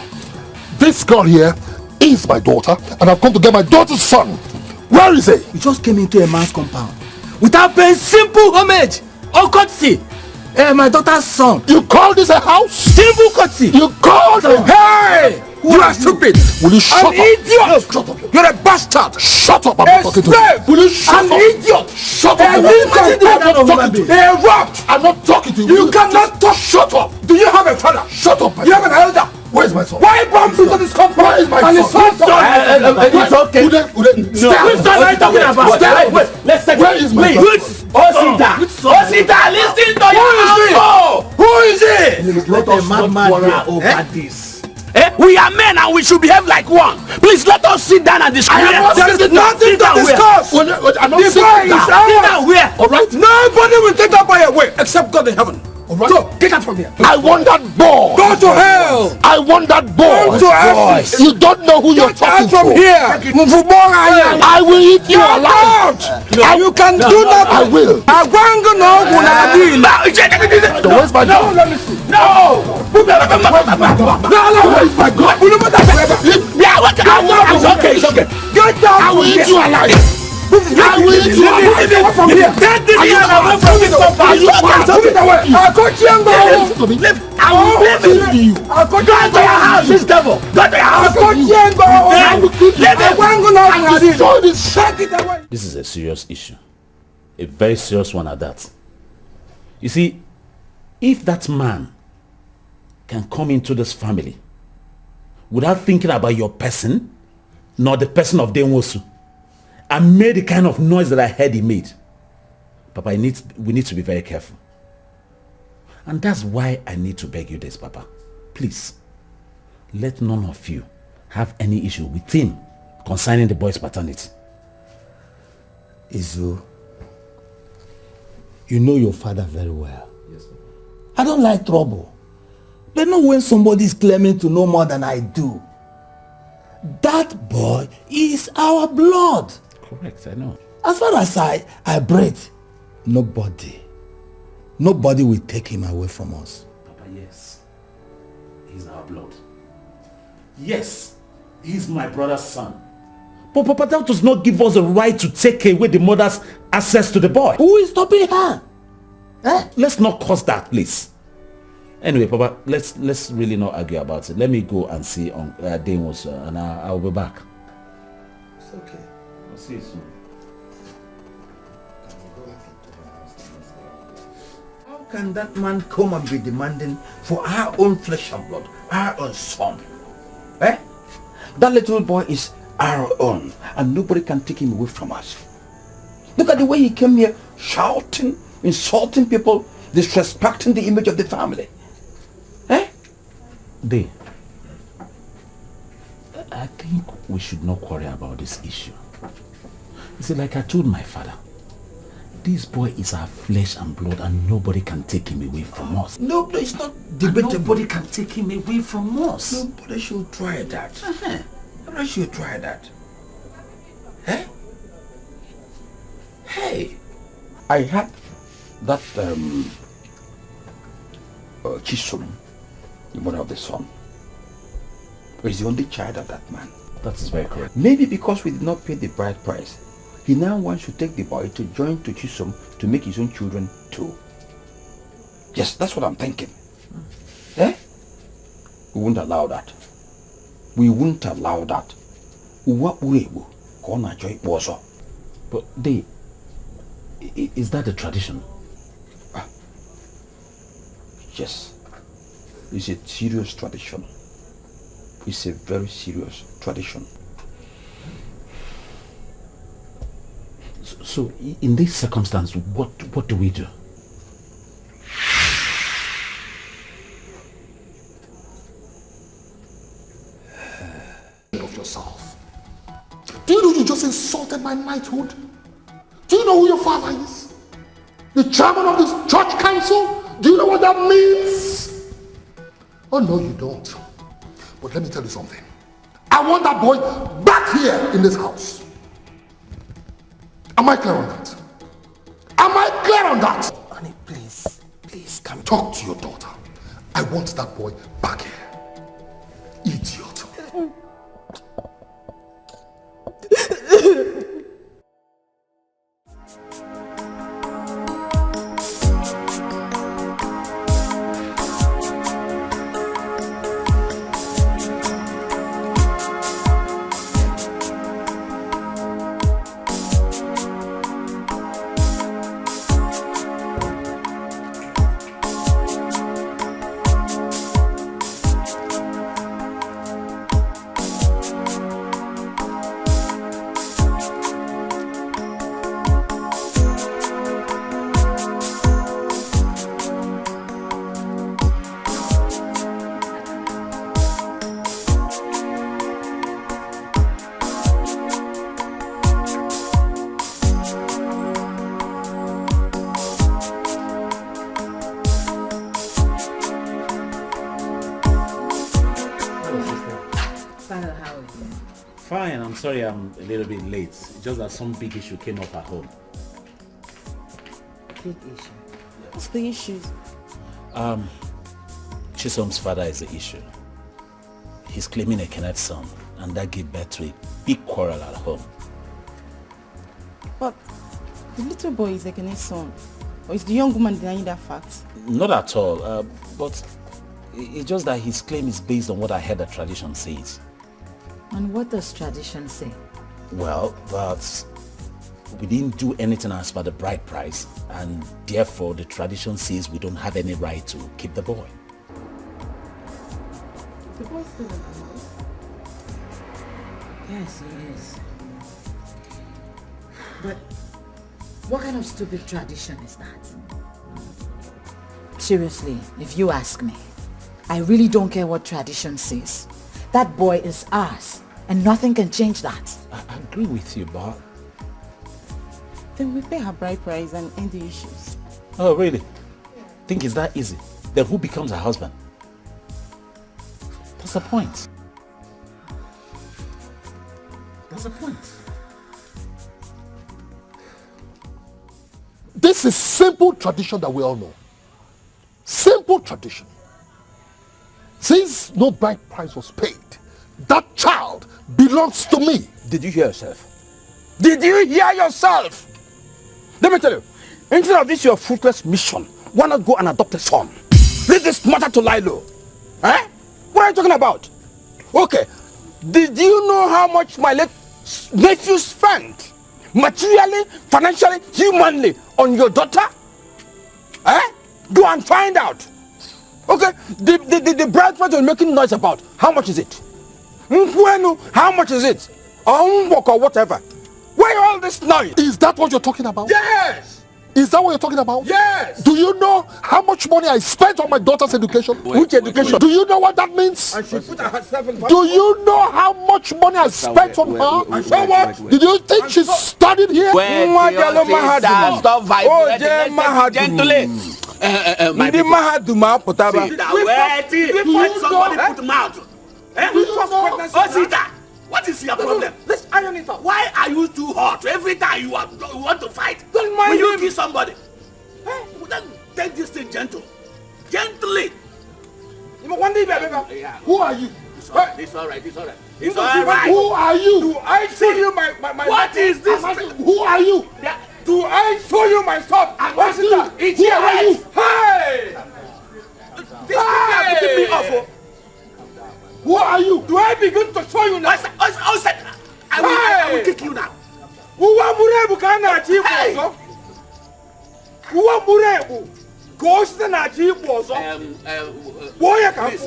This girl here is my daughter, and I've come to get my daughter's son. Where is he? You just came into a man's compound without paying simple homage or courtesy. My daughter's son. You call this a house? Simple courtesy. You called him. Hey! You are stupid. Will you shut up? An idiot. Shut up. You're a bastard. Shut up. I'm not talking to you. Will you shut up? An idiot. Shut up. I'm not talking to you. A rat. I'm not talking to you. You cannot talk. Shut up. Do you have a father? Shut up. You have an elder. Where is my son? Why bump into this compound? Where is my son? It's okay. Which son are you talking about? Wait. Let's take Where is my son? Osita, listen to your uncle. Who is it? Let a madman hear over this. We are men and we should behave like one. Please let us sit down and discuss. There is nothing to discuss. I'm not the boy is out where? All right. Nobody will take that boy away except God in heaven. All right. So get out from here. I want that boy. Go to hell. I want that boy. Go to hell. You don't know who you're talking to. Get out from here. I will eat you alive. You can do that. I will. So where's my dog? No. Where's my God? It's okay. Get down. I will eat you alive. I will eat you alive. From here. Get this man away from this compound. I'll cut you. I'll kill you. I'll cut you into your house, this devil. Go to your house. This is a serious issue. A very serious one at that. You see, if that man can come into this family without thinking about your person, nor the person of Denwosu, and made the kind of noise that I heard he made, Papa, we need to be very careful. And that's why I need to beg you this, Papa. Please, let none of you have any issue with him concerning the boy's paternity. Izu, you know your father very well. Yes, sir. I don't like trouble. But know when somebody is claiming to know more than I do. That boy is our blood. Correct, I know. As far as I breathe, nobody will take him away from us. Papa, yes. He's our blood. Yes, he's my brother's son. But Papa, that does not give us a right to take away the mother's access to the boy. Who is stopping her? Let's not cause that, please. Anyway, Papa, let's really not argue about it. Let me go and see on Demos, and I'll be back. It's okay. I'll see you soon. How can that man come and be demanding for our own flesh and blood, our own son? That little boy is our own, and nobody can take him away from us. Look at the way he came here shouting, insulting people, disrespecting the image of the family. I think we should not worry about this issue. See, like I told my father, this boy is our flesh and blood and nobody can take him away from us. No, it's not debatable. Nobody can take him away from us. Nobody should try that. Nobody should try that. Eh? Hey, I had that Chisom, the mother of the son, is the only child of that man. That is very correct. Maybe because we did not pay the bride price, he now wants to take the boy to join to Chisom to make his own children too. Yes, that's what I'm thinking. Eh? We won't allow that. We won't allow that. But is that the tradition? Yes. It's a serious tradition. It's a very serious tradition. So in this circumstance, what do we do? Of yourself. Do you know you just insulted my knighthood? Do you know who your father is? The chairman of this church council? Do you know what that means? Oh no, you don't. But let me tell you something. I want that boy back here in this house. Am I clear on that? Am I clear on that? Honey, please come. Talk to your daughter. I want that boy back here. Idiot. Fine, I'm sorry I'm a little bit late. It's just that some big issue came up at home. Big issue? What's the issue? Chisom's father is the issue. He's claiming a Kenneth's son, and that gave birth to a big quarrel at home. But the little boy is Ekene's son. Or is the young woman denying that fact? Not at all, but it's just that his claim is based on what I heard the tradition says. And what does tradition say? Well, that we didn't do anything as per the bride price, and therefore the tradition says we don't have any right to keep the boy. The boy's still in the house? Yes, he is. But what kind of stupid tradition is that? Seriously, if you ask me, I really don't care what tradition says. That boy is ours, and nothing can change that. I agree with you, but... Then we pay her bride price and end the issues. Oh, really? Think it's that easy? Then who becomes her husband? That's the point. That's the point. This is simple tradition that we all know. Simple tradition. Since no bride price was paid, that child belongs to me. Did you hear yourself? Did you hear yourself? Let me tell you, instead of this your fruitless mission, why not go and adopt a son? Leave this matter to lie low. Eh? What are you talking about? Okay, did you know how much my late nephew spent materially, financially, humanly on your daughter? Eh? Go and find out. Okay, the bride price you're making noise about, how much is it? How much is it? Or whatever. Why all this noise? Is that what you're talking about? Yes! Is that what you're talking about? Yes! Do you know how much money I spent on my daughter's education? Which education? Do you know what that means? And she put herself in... Do you know how much money I spent on her? And so what? Did you think she studied here? Stop vibrating. Gently. Ndị mahadum apụtaba. Wait, somebody put mouth. What is your problem? Let's iron it out. Why are you too hot? Every time you want to fight, don't mind will you kill somebody? Then take this thing gentle. Gently. Yeah. Who are you? It's all right. It's all right. Who are you? Do I show you my What is this? Who are you? Do I show you my stuff? What's it? It's Who your are head. you? Hey! This is putting me off. Who are you? Do I begin to show you now? I will kick you now. Uwa murebu kana achibu ozo. Uwa murebu. Ghost na achibu ozo.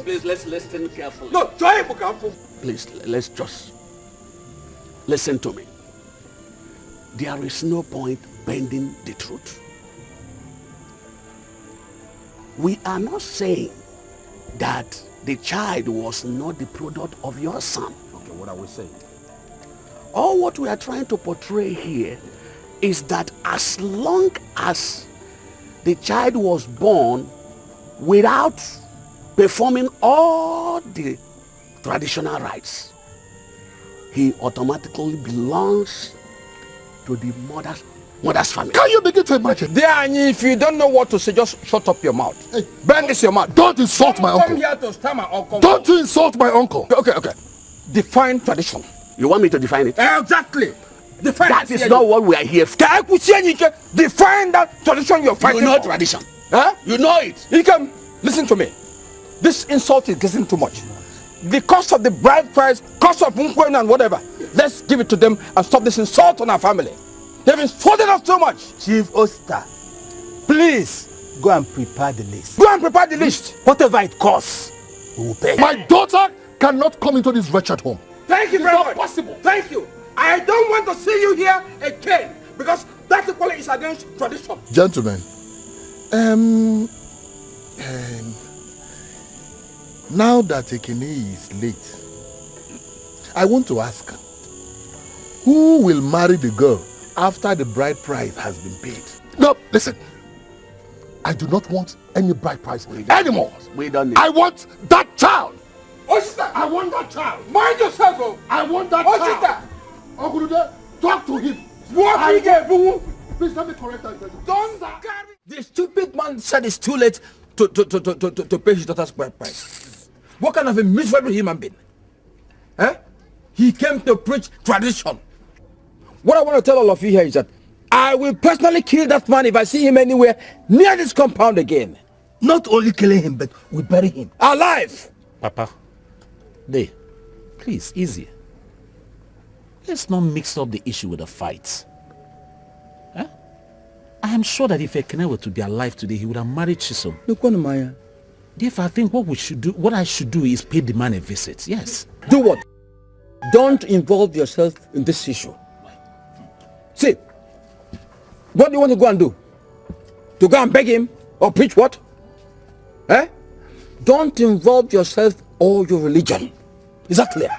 Please, let's listen carefully. No, joy bukamfu. Please, let's just listen to me. There is no point bending the truth. We are not saying that the child was not the product of your son. Okay, what are we saying? All what we are trying to portray here is that as long as the child was born without performing all the traditional rites, he automatically belongs to the mother's family. Can you begin to imagine? If you don't know what to say, just shut up your mouth. Hey, bend this your mouth. Don't insult my uncle. Come here to stammer or come. Don't you insult my uncle. Okay. Define tradition. You want me to define it? Exactly. Define that is not what we are here for. Define that tradition you're fighting. You know tradition. Huh? You know it. You can listen to me. This insult is getting too much. The cost of the bride price, cost of Mkwen and whatever. Let's give it to them and stop this insult on our family. They've insulted us too much. Chief Oster, please go and prepare the list. Go and prepare the list. Whatever it costs, we will pay. My daughter cannot come into this wretched home. Thank you very much. Possible. Thank you. I don't want to see you here again because that equally is against tradition. Gentlemen, now that Ekene is late, I want to ask, who will marry the girl after the bride price has been paid? No, listen. I do not want any bride price anymore. We don't need. I want that child. Oshita, I want that child. Mind yourself, oh. I want that child. Ogurude, talk to him. Please let me correct that. Don't carry. The stupid man said it's too late to pay his daughter's bride price. What kind of a miserable human being? He came to preach tradition. What I want to tell all of you here is that I will personally kill that man if I see him anywhere near this compound again. Not only killing him, but we bury him alive. Papa, please, easy. Let's not mix up the issue with a fight. I am sure that if Ekene were to be alive today, he would have married Chisom. Therefore, I think what I should do is pay the man a visit. Yes. Do what? Don't involve yourself in this issue. See, what do you want to go and do? To go and beg him or preach what? Don't involve yourself or your religion. Is that clear?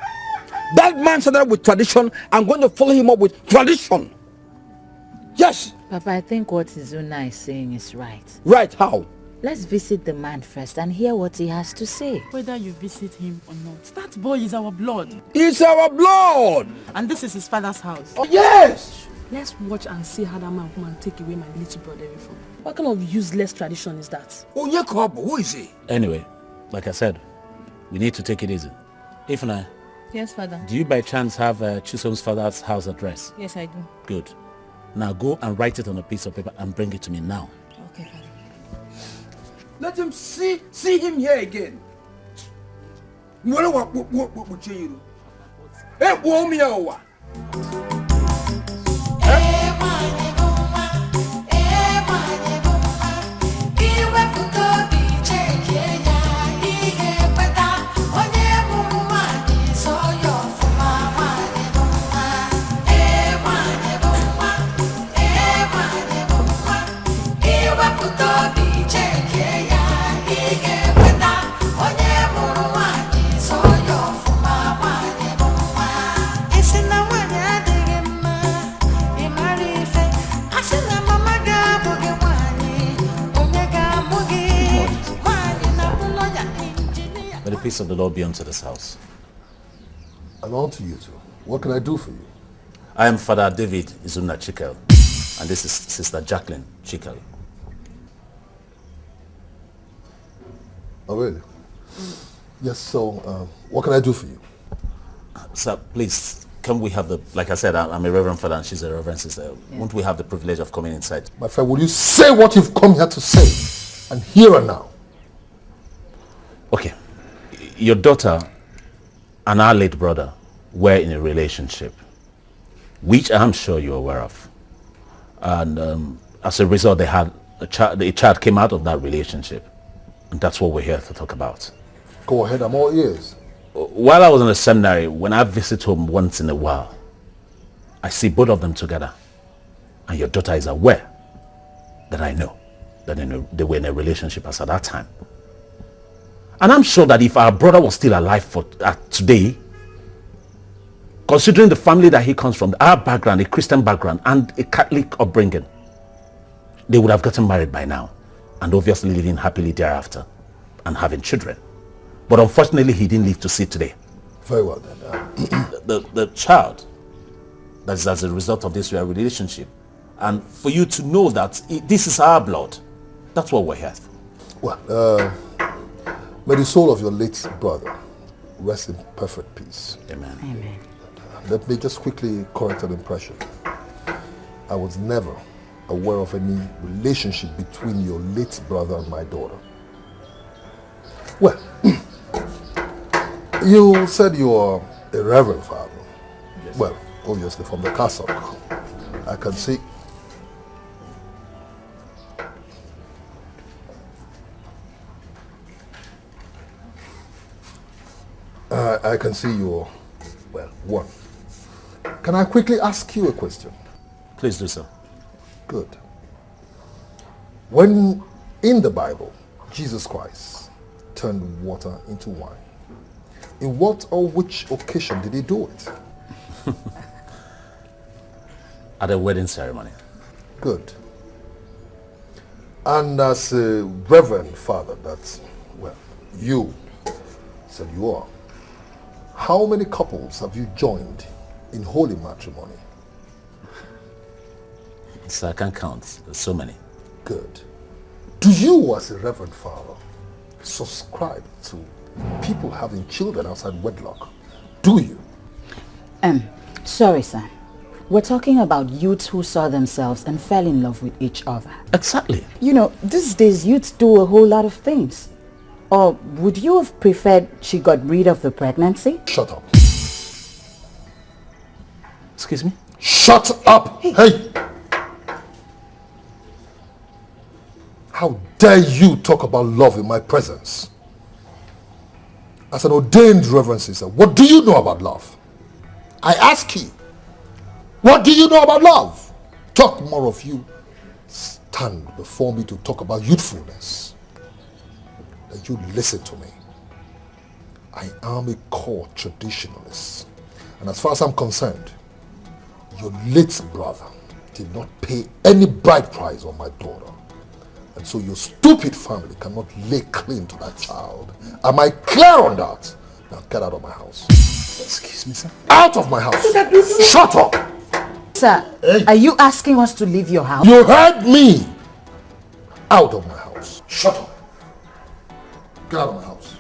That man started with tradition. I'm going to follow him up with tradition. Yes. Papa, I think what Izuna is saying is right. Right, how? Let's visit the man first and hear what he has to say. Whether you visit him or not, that boy is our blood. It's our blood! And this is his father's house. Oh, yes! Let's watch and see how that man come and take away my little brother from. What kind of useless tradition is that? Oh, Jacob, who is he? Anyway, like I said, we need to take it easy. Ifna, Yes, father. do you by chance have Chisom's father's house address? Yes, I do. Good. Now go and write it on a piece of paper and bring it to me now. Okay, father. Let him see him here again. What you? Hey, woman, you May the peace of the Lord be unto this house. And unto you too. What can I do for you? I am Father David Izuna Chikel, and this is Sister Jacqueline Chikel. Oh, really? Yes, so what can I do for you? Sir, please, can we have the, like I said, I'm a Reverend Father and she's a Reverend Sister. Yeah. Won't we have the privilege of coming inside? My friend, will you say what you've come here to say? And here and now. Okay. Your daughter and our late brother were in a relationship, which I'm sure you're aware of. And as a result, they had a child came out of that relationship. And that's what we're here to talk about. Go ahead, I'm all ears. While I was in the seminary, when I visit home once in a while, I see both of them together. And your daughter is aware that I know that they were in a relationship as at that time. And I'm sure that if our brother was still alive for today, considering the family that he comes from, our background, a Christian background and a Catholic upbringing, they would have gotten married by now and obviously living happily thereafter and having children. But unfortunately, he didn't live to see today. Very well then. The child that is as a result of this relationship, and for you to know that this is our blood, that's what we're here for. Well, may the soul of your late brother rest in perfect peace. Amen. Amen. Let me just quickly correct an impression. I was never aware of any relationship between your late brother and my daughter. Well, you said you are a reverend father. Yes. Well, obviously from the castle. I can see. I can see you're, well, one. Can I quickly ask you a question? Please do so. Good. When in the Bible, Jesus Christ turned water into wine, in what or which occasion did he do it? At a wedding ceremony. Good. And as a reverend father, that's, well, you said you are, how many couples have you joined in holy matrimony? So I can't count. There's so many. Good. Do you, as a reverend father, subscribe to people having children outside wedlock? Do you? Sorry, sir. We're talking about youths who saw themselves and fell in love with each other. Exactly. You know, these days youths do a whole lot of things. Or would you have preferred she got rid of the pregnancy? Shut up. Excuse me? Shut up! Hey! How dare you talk about love in my presence? As an ordained reverend sister, what do you know about love? I ask you, what do you know about love? Talk more of you. Stand before me to talk about youthfulness. That you listen to me. I am a core traditionalist. And as far as I'm concerned, your late brother did not pay any bride price on my daughter. And so your stupid family cannot lay claim to that child. Am I clear on that? Now get out of my house. Excuse me, sir? Out of my house. Shut up! Sir, are you asking us to leave your house? You heard me! Out of my house. Shut up. Get out of my house.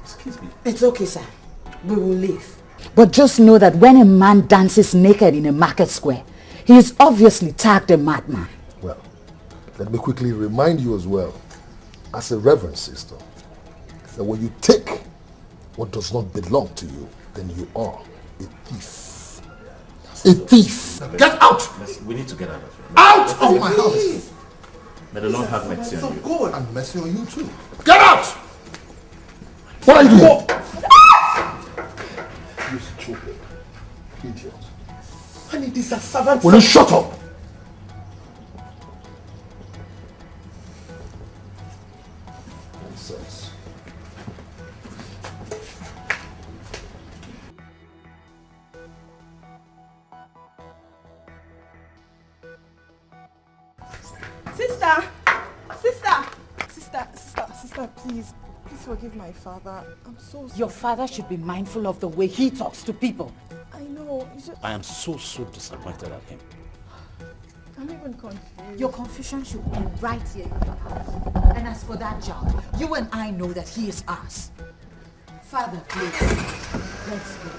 Excuse me. It's okay, sir. We will leave. But just know that when a man dances naked in a market square, he is obviously tagged a madman. Well, let me quickly remind you as well, as a reverend sister, that when you take what does not belong to you, then you are a thief. A thief! Get out! We need to get out of here. Out of my house! May the Lord have mercy on you. And mercy on you too. Get out! What are you doing? You stupid idiot. Honey, this is a servant. Will you shut up? Nonsense. Sister, please forgive my father. I'm so sorry. Your father should be mindful of the way he talks to people. I know. It's just... I am so disappointed at him. I'm even confused. Your confusion should be right here in the house. And as for that job, you and I know that he is ours. Father, please, let's go.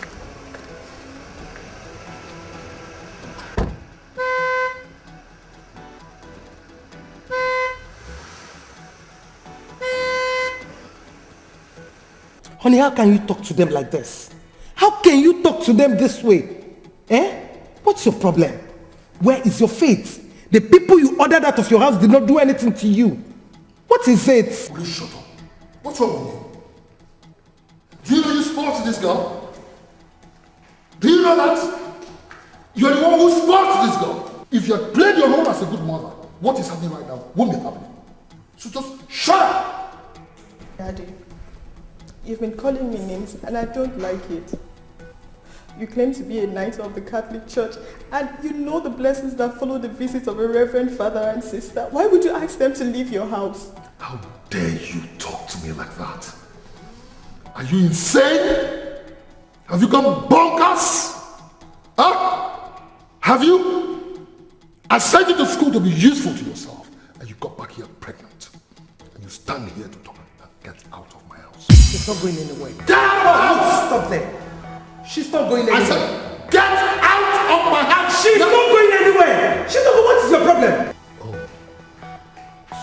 Honey, how can you talk to them like this? How can you talk to them this way? Eh? What's your problem? Where is your faith? The people you ordered out of your house did not do anything to you. What is it? Will you shut up? What's wrong with you? Do you know you spoiled this girl? Do you know that? You're the one who spoiled this girl. If you had played your role as a good mother, what is happening right now won't be happening. So just shut up! Daddy, you've been calling me names and I don't like it. You claim to be a knight of the Catholic Church and you know the blessings that follow the visit of a reverend father and sister. Why would you ask them to leave your house? How dare you talk to me like that? Are you insane? Have you gone bonkers? Huh? Have you? I sent you to school to be useful to yourself and you got back here pregnant. And you stand here to talk. Get out of my house. She's not going anywhere. Get out of my house! Stop there. She's not going anywhere. I said, get out of my house! She's not going anywhere! She's not going. What is your problem? Oh.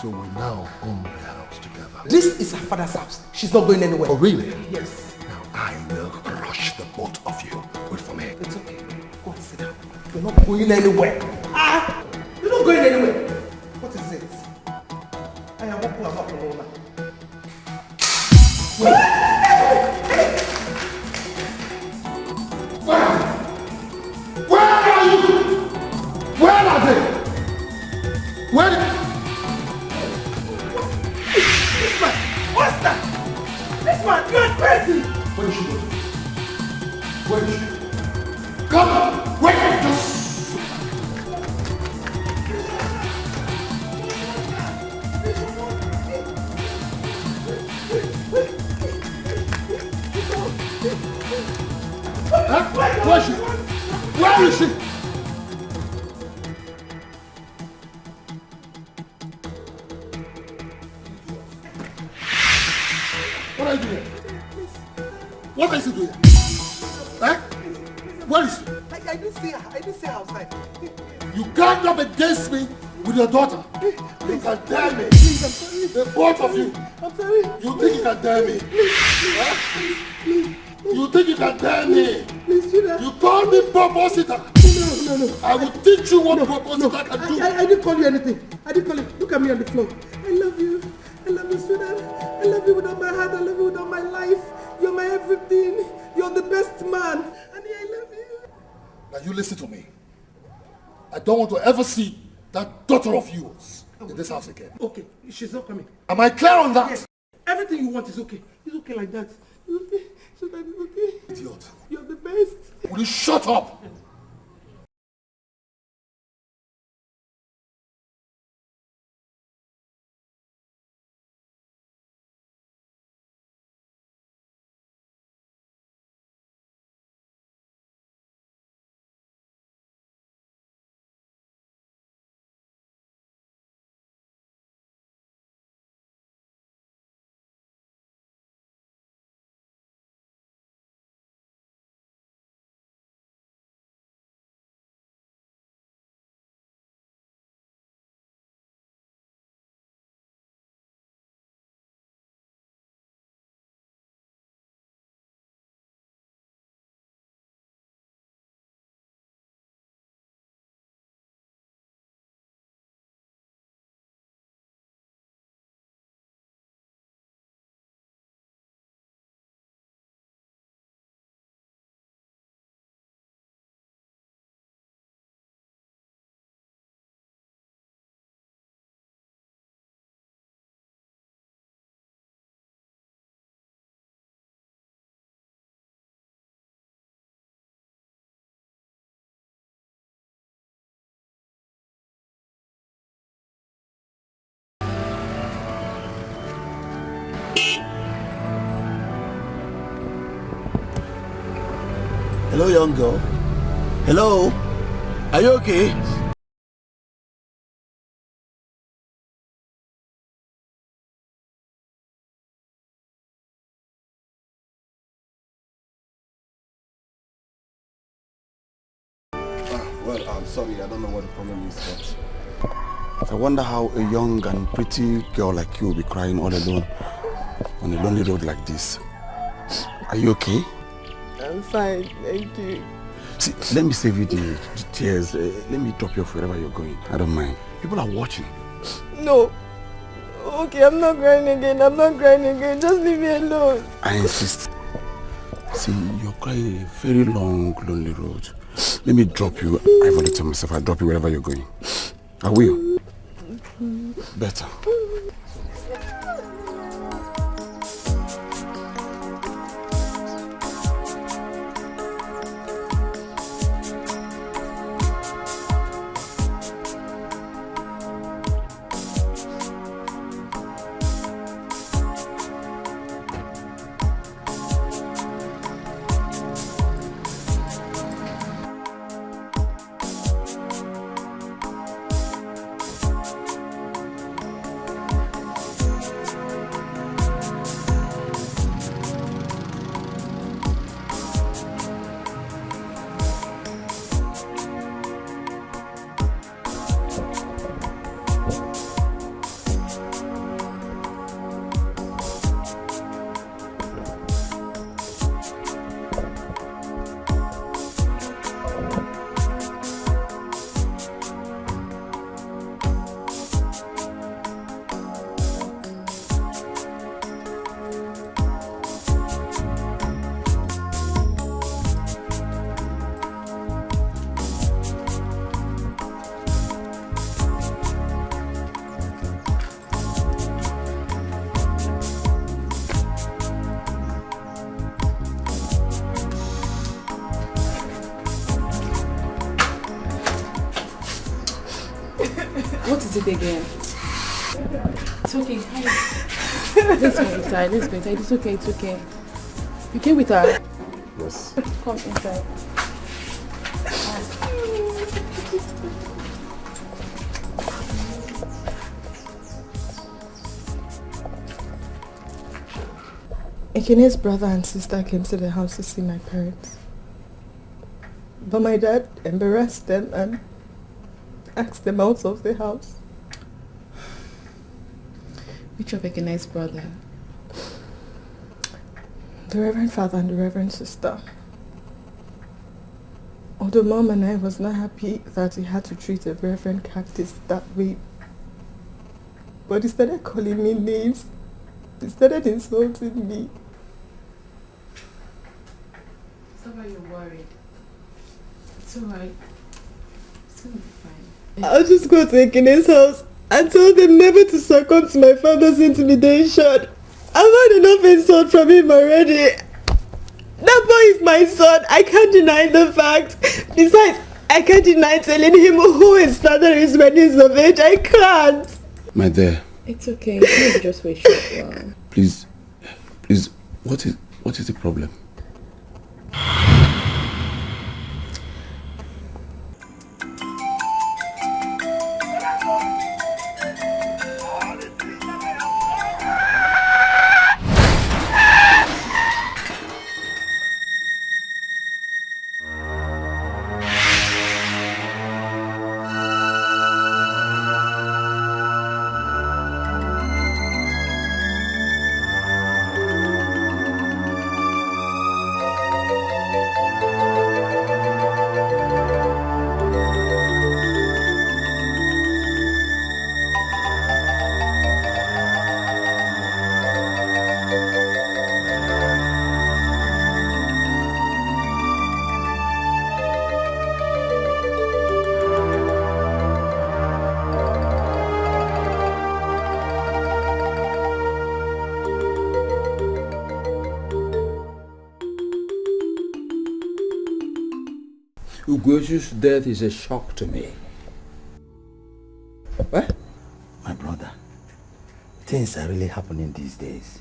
So we now own the house together. This is her father's house. She's not going anywhere. Oh, really? Yes. Now I will crush the both of you. Wait for me. It's okay. Go and sit down. You're not going anywhere. Ah! You're not going anywhere. What is it? I am walking about the woman. Where are you? Where are they? Where? This man! What's that? This man, you're crazy! Where is she going? Where is she? Come! Wait! Just... Huh? Where is she? Where is she? What are you doing? What is she doing? Huh? Where is she? I didn't see her. I didn't see her outside. You ganged up against me with your daughter. You can dare me. Please, I'm sorry. The both of you. I'm sorry. You think you can dare me? Please. You think you can dare me? Please do that. You call me propositor. No. I will teach you what propositor can do. I didn't call you anything. I didn't call you. Look at me on the floor. I love you. I love you, sweetheart. I love you with all my heart. I love you with all my life. You're my everything. You're the best man. Honey, I love you. Now you listen to me. I don't want to ever see that daughter of yours in this house again. Okay, she's not coming. Am I clear on that? Yes. Everything you want is okay. It's okay like that. It's okay. So that is okay. Idiot. You're the best. Will you shut up? Hello, young girl. Hello? Are you okay? Well, I'm sorry, I don't know what the problem is, but I wonder how a young and pretty girl like you will be crying all alone on a lonely road like this. Are you okay? I'm fine, thank you. See, let me save you the tears. Let me drop you off wherever you're going. I don't mind. People are watching. No. Okay, I'm not crying again. I'm not crying again. Just leave me alone. I insist. See, you're crying a very long, lonely road. Let me drop you. I've already told myself I'll drop you wherever you're going. I will. Better. What is it again? It's okay. Let's go inside. Let's go inside. It's okay. It's okay. You came with her? Yes. Come inside. Ekine's brother and sister came to the house to see my parents. But my dad embarrassed them and asked them out of the house. Which of Ekine's brother? The Reverend Father and the Reverend Sister. Although Mom and I was not happy that he had to treat a Reverend Cactus that way. But he started calling me names. He started insulting me. It's not why you're worried. It's alright. It's gonna be fine. I'll just go to Ekine's house and tell them never to succumb to my father's intimidation. I've had enough insult from him already. That boy is my son. I can't deny the fact. Besides, I can't deny telling him who his father is when he's of age. I can't. My dear. It's okay. Please just wait short while. Please, what is the problem? Ugoju's death is a shock to me. What? My brother, things are really happening these days.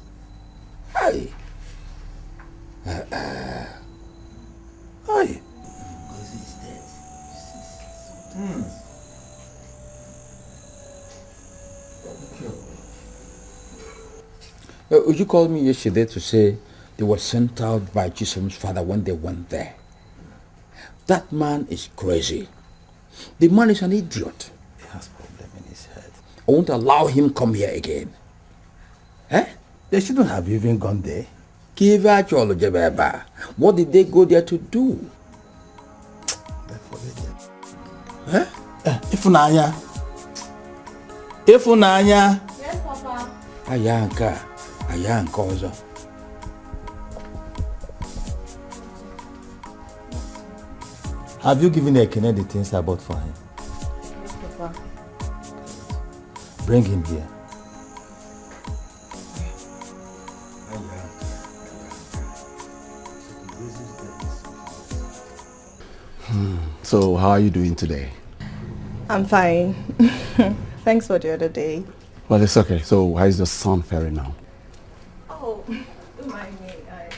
Aye. Aye. You called me yesterday to say they were sent out by Chisholm's father when they went there. That man is crazy. The man is an idiot. He has problem in his head. I won't allow him come here again. Eh? They shouldn't have even gone there. What did they go there to do? Eh? Ifunanya. Ifunanya. Yes, Papa. Ayanka also. Have you given Ekene the things I bought for him? Yes, Papa. Bring him here. So, how are you doing today? I'm fine. Thanks for the other day. Well, it's okay. So, how is your son faring now? Oh, don't mind me. I'm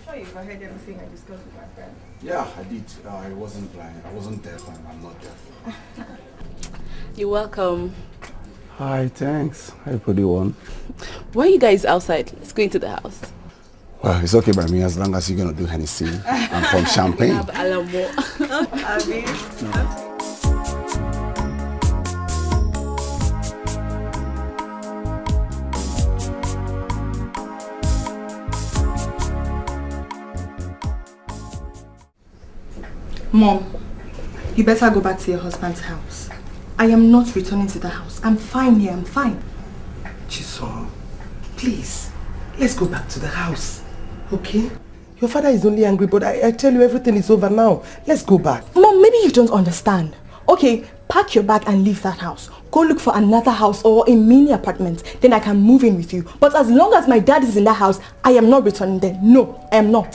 sure you've heard everything I discussed with my friend. Yeah, I did. I wasn't blind. I wasn't deaf, and I'm not deaf. You're welcome. Hi, thanks. Hi, Pretty One. Why are you guys outside? Let's go into the house. Well, it's okay by me as long as you're going to do Hennessy and from champagne. Have Alamo. Mom, you better go back to your husband's house. I am not returning to the house. I'm fine here, I'm fine. Chisom, please, let's go back to the house, okay? Your father is only angry, but I tell you everything is over now. Let's go back. Mom, maybe you don't understand. Okay, pack your bag and leave that house. Go look for another house or a mini apartment. Then I can move in with you. But as long as my dad is in that house, I am not returning there. No, I am not.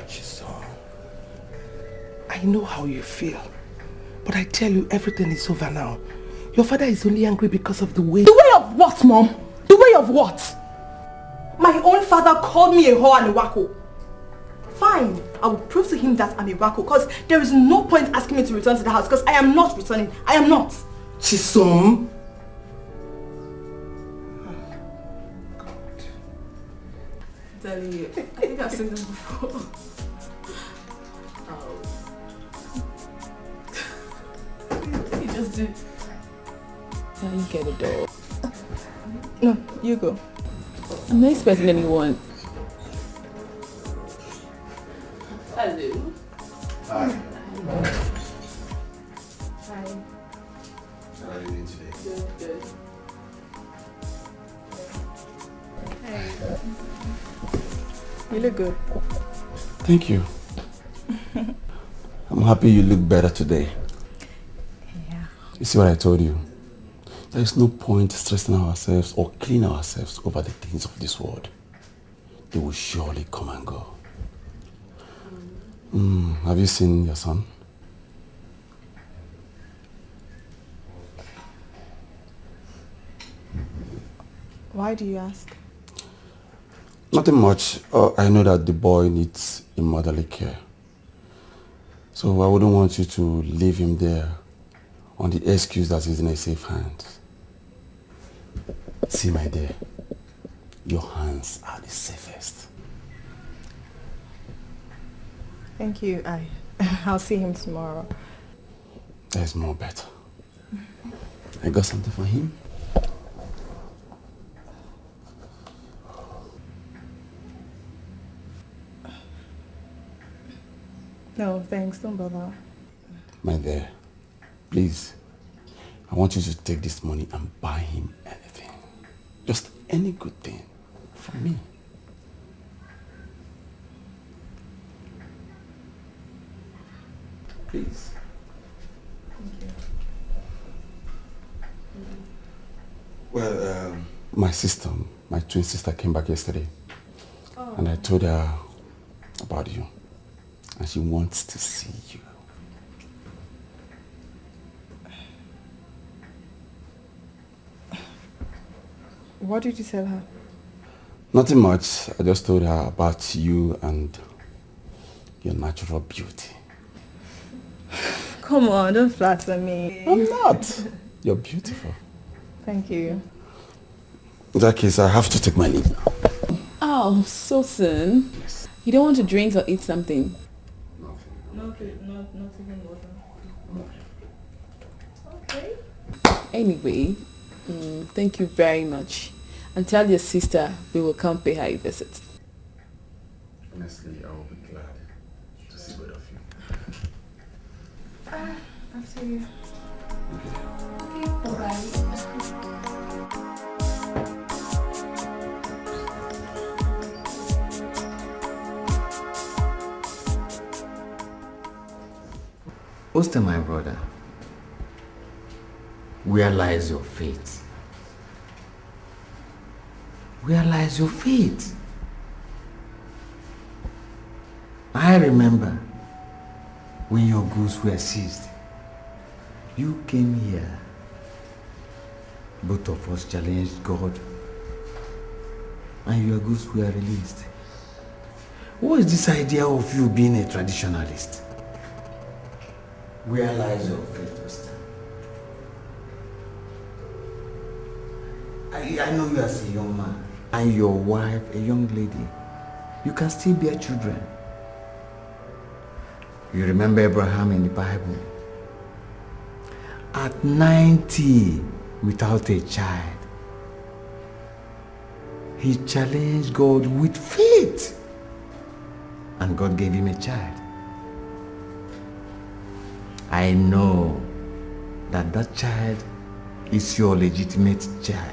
Chisom, I know how you feel. But I tell you, everything is over now. Your father is only angry because of the way... The way of what, Mom? The way of what? My own father called me a whore and a wacko. Fine, I will prove to him that I'm a wacko because there is no point asking me to return to the house because I am not returning. I am not. Chisom. I'm telling you, I think I've seen this before. You just did. Yeah, you get it, though. No, you go. I'm not expecting anyone. Hello. Hi. Hi. How are you doing today? Good. Hey. You look good. Thank you. I'm happy you look better today. Yeah. You see what I told you? There is no point stressing ourselves or killing ourselves over the things of this world. They will surely come and go. Have you seen your son? Why do you ask? Nothing much. I know that the boy needs a motherly care. So I wouldn't want you to leave him there on the excuse that he's in a safe hand. See, my dear, your hands are the safest. Thank you. I'll see him tomorrow. There's more better. I got something for him. No, thanks. Don't bother. My dear, please, I want you to take this money and buy him anything. Just any good thing for me. Please. Thank you. Well, my sister, my twin sister came back yesterday. Oh. And I told her about you. And she wants to see you. What did you tell her? Nothing much. I just told her about you and your natural beauty. Come on, don't flatter me. I'm not. You're beautiful. Thank you. In that case, I have to take my leave now. Oh, so soon? You don't want to drink or eat something? Not even water. Okay. Anyway, thank you very much. And tell your sister we will come pay her a visit. Honestly, I will be glad to see both of you. After you. Okay, bye-bye. Oster, my brother, where lies your fate? Where lies your fate? I remember when your goods were seized. You came here. Both of us challenged God, and your goods were released. What is this idea of you being a traditionalist? Where lies your faith, Oster? I know you as a young man, and your wife a young lady. You can still bear children. You remember Abraham in the Bible? At 90, without a child, he challenged God with faith, and God gave him a child. I know that that child is your legitimate child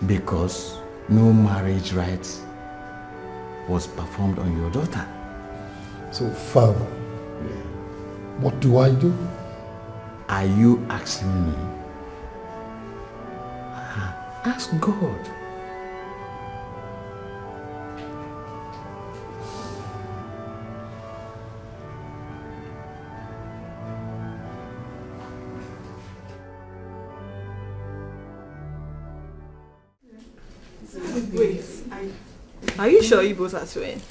because no marriage rites was performed on your daughter. So, Father, what do I do? Are you asking me? Ask God. Wait, are you sure you both are twins?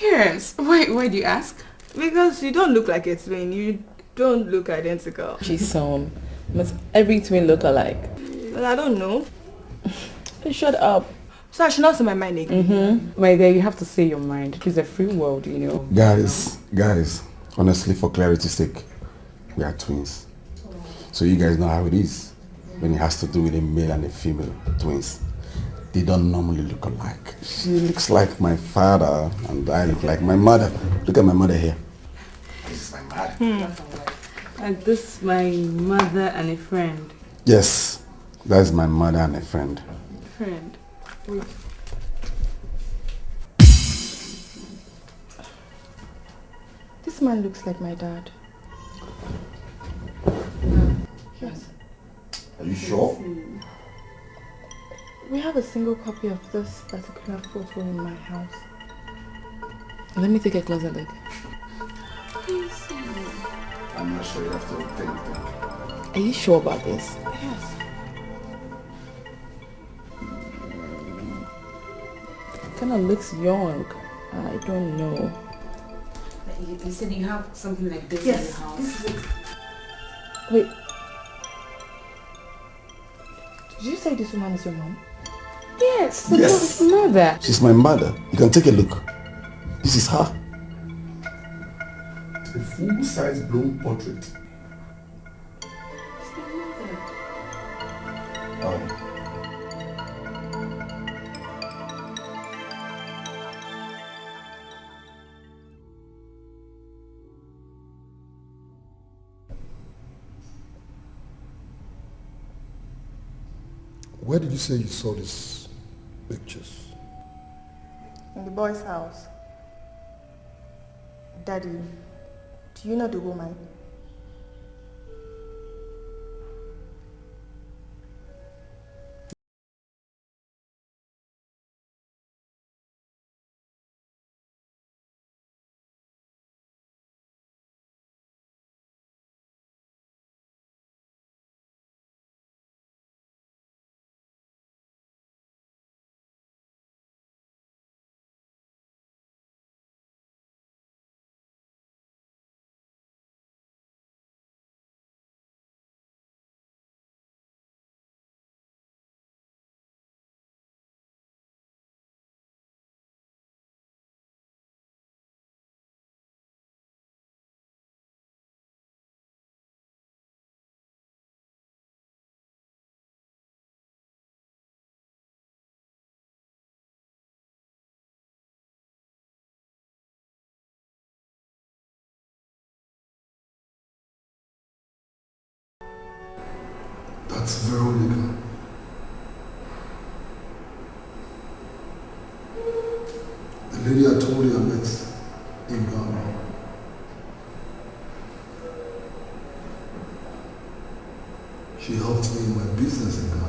Yes. Why do you ask? Because you don't look like a twin. You don't look identical. She's must every twin look alike? Well, I don't know. Shut up. So I should not say my mind again. My dear, you have to say your mind. It's a free world, you know. Guys, honestly, for clarity's sake, we are twins. So you guys know how it is when it has to do with a male and a female twins. They don't normally look alike. She looks like my father and I look like my mother. Look at my mother here. This is my mother. And this is my mother and a friend. Yes, that is my mother and a friend. Friend? Wait. This man looks like my dad. Yes. Are you sure? We have a single copy of this particular photo in my house. Let me take a closer look. I'm not sure, you have to think. Are you sure about this? Yes. Kind of looks young. I don't know. You said you have something like this Yes, in your house. this is it. Wait. Did you say this woman is your mom? Yes, Yes. it's mother. She's my mother. You can take a look. This is her. A full-size blown portrait. Where did you say you saw these pictures? In the boy's house. Daddy, do you know the woman? That's Veronica. The lady I told you I met in Ghana. She helped me in my business in Ghana.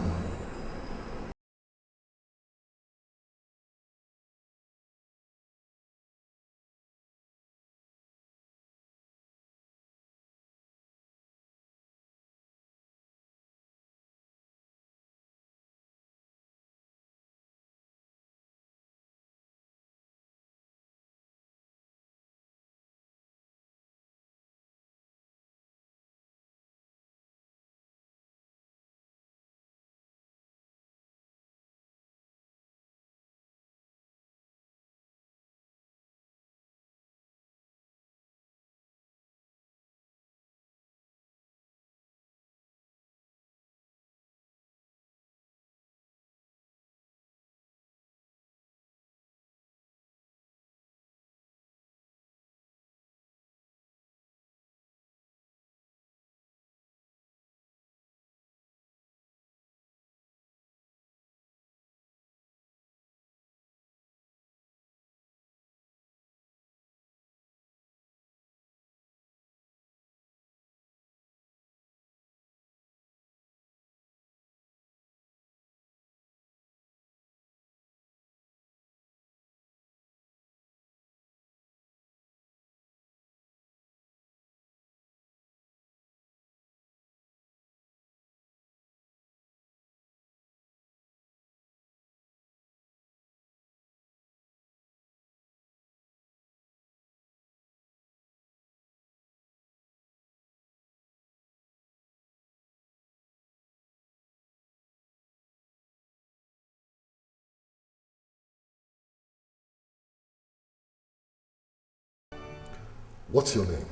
What's your name?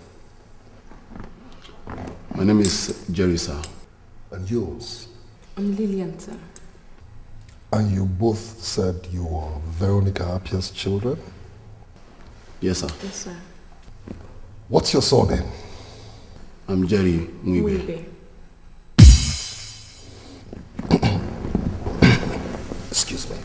My name is Jerry, sir. And yours? I'm Lillian, sir. And you both said you were Veronica Appiah's children? Yes, sir. Yes, sir. What's your surname? I'm Jerry Mwibe. Excuse me.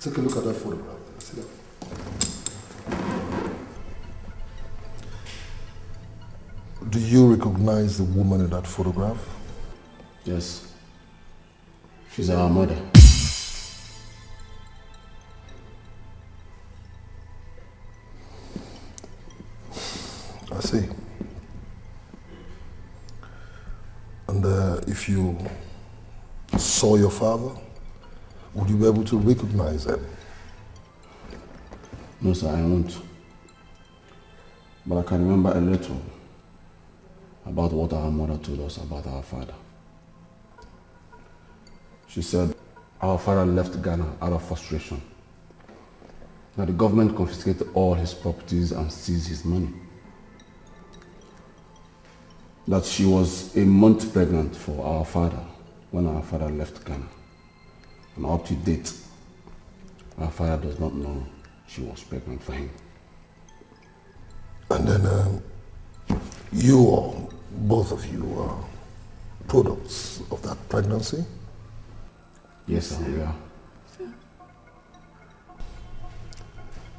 Take a look at that photograph. See that? Do you recognize the woman in that photograph? Yes. She's our mother. I see. And if you saw your father, would you be able to recognize him? No, sir, I won't. But I can remember a little about what our mother told us about our father. She said our father left Ghana out of frustration. Now the government confiscated all his properties and seized his money. That she was a month pregnant for our father when our father left Ghana. And up to date, our father does not know she was pregnant for him. And then you or both of you are products of that pregnancy? Yes, sir, we are.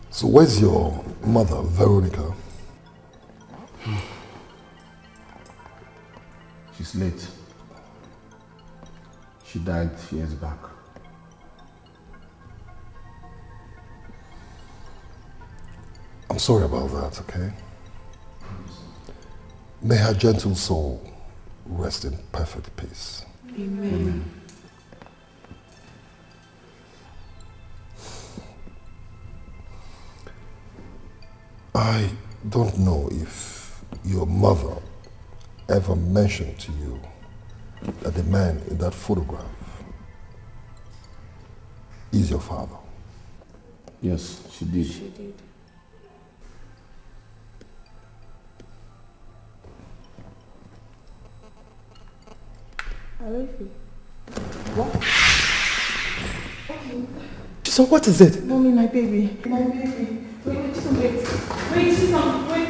So where's your mother, Veronica? She's late. She died years back. I'm sorry about that, okay? May her gentle soul rest in perfect peace. Amen. I don't know if your mother ever mentioned to you that the man in that photograph is your father. Yes, she did. She did. I love you. What? So what is it? Mommy, my baby. My baby. Wait, just wait. Wait, she's on. Wait.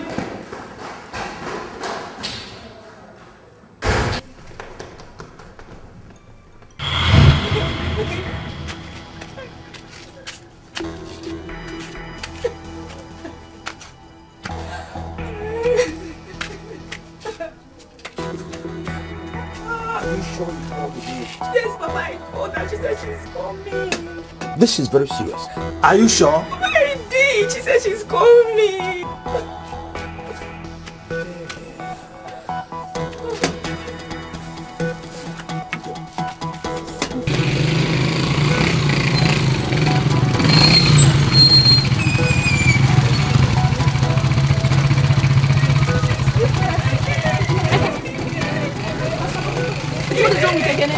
Are you sure you told me? Yes, Papa, I told her. She said she's coming. This is very serious. Are you sure? Papa, I did. She said she's coming. What is wrong with Dikeh?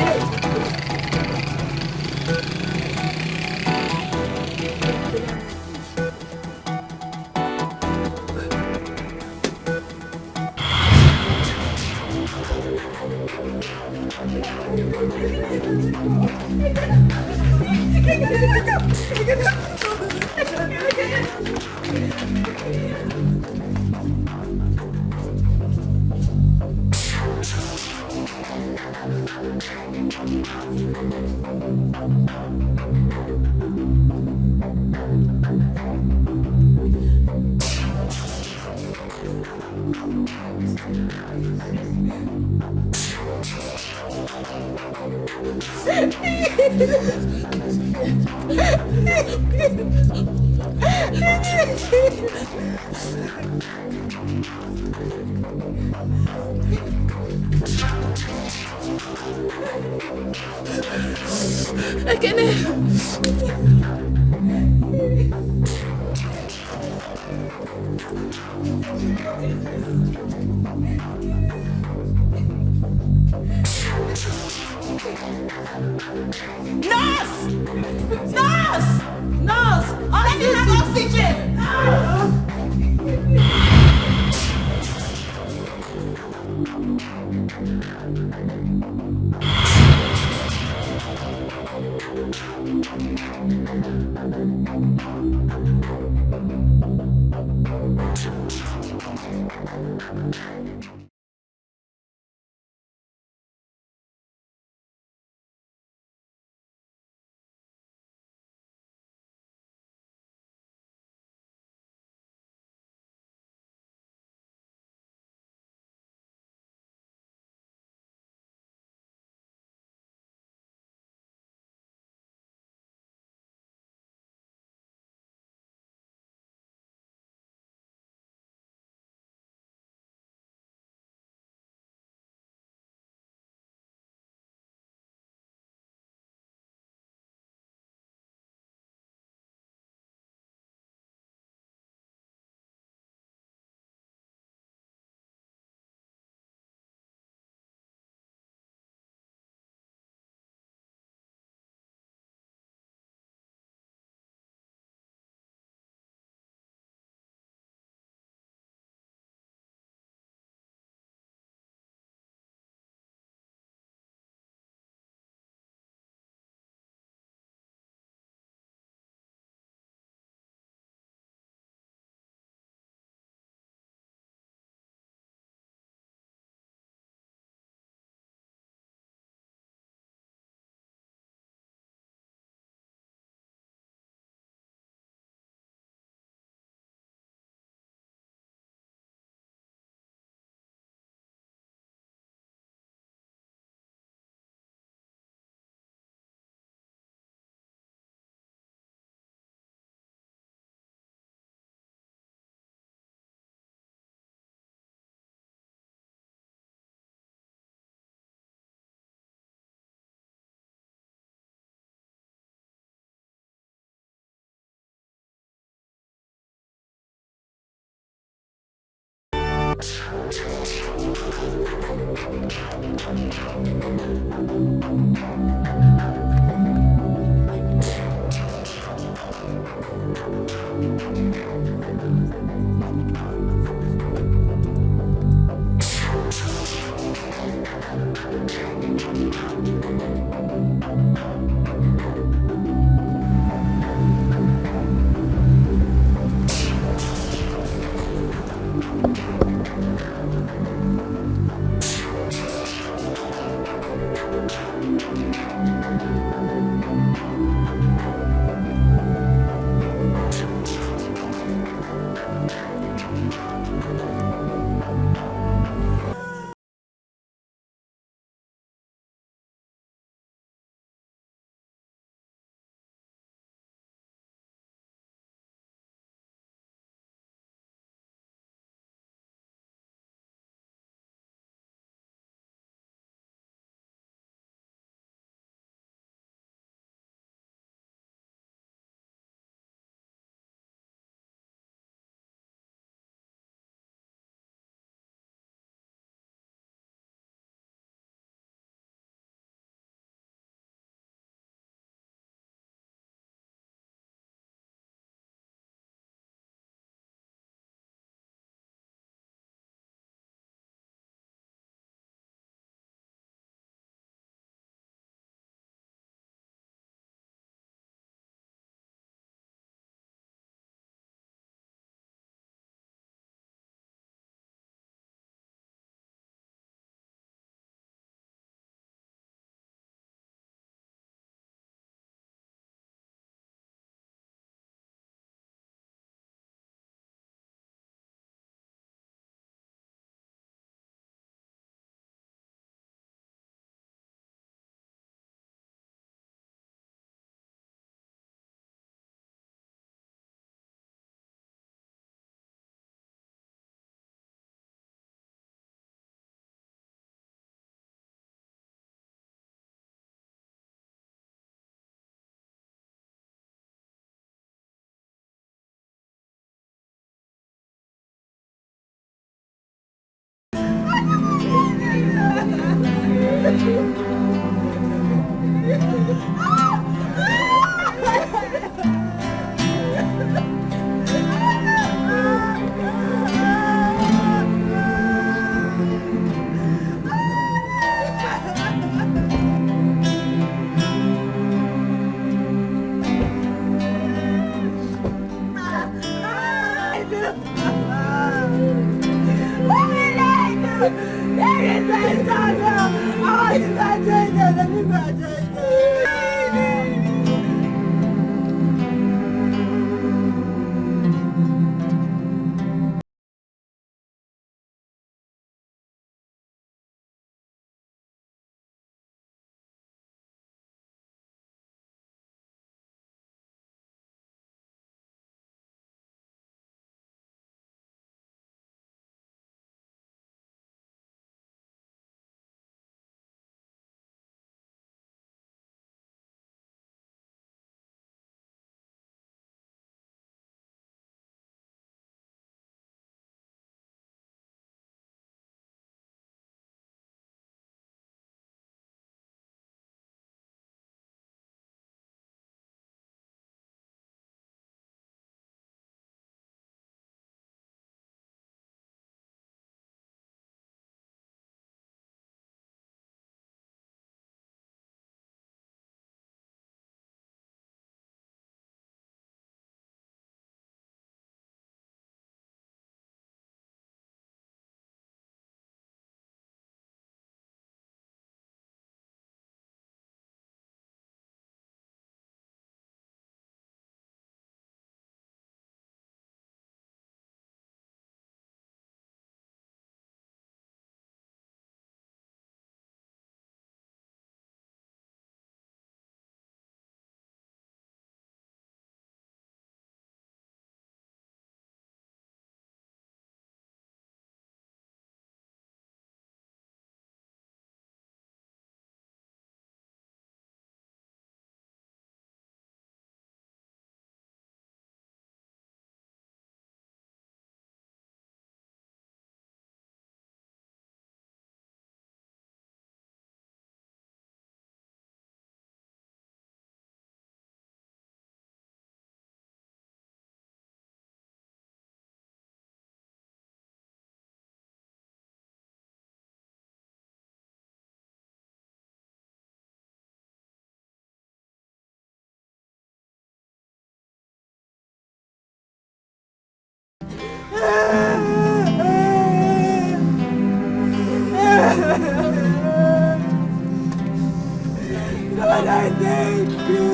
God, I thank you.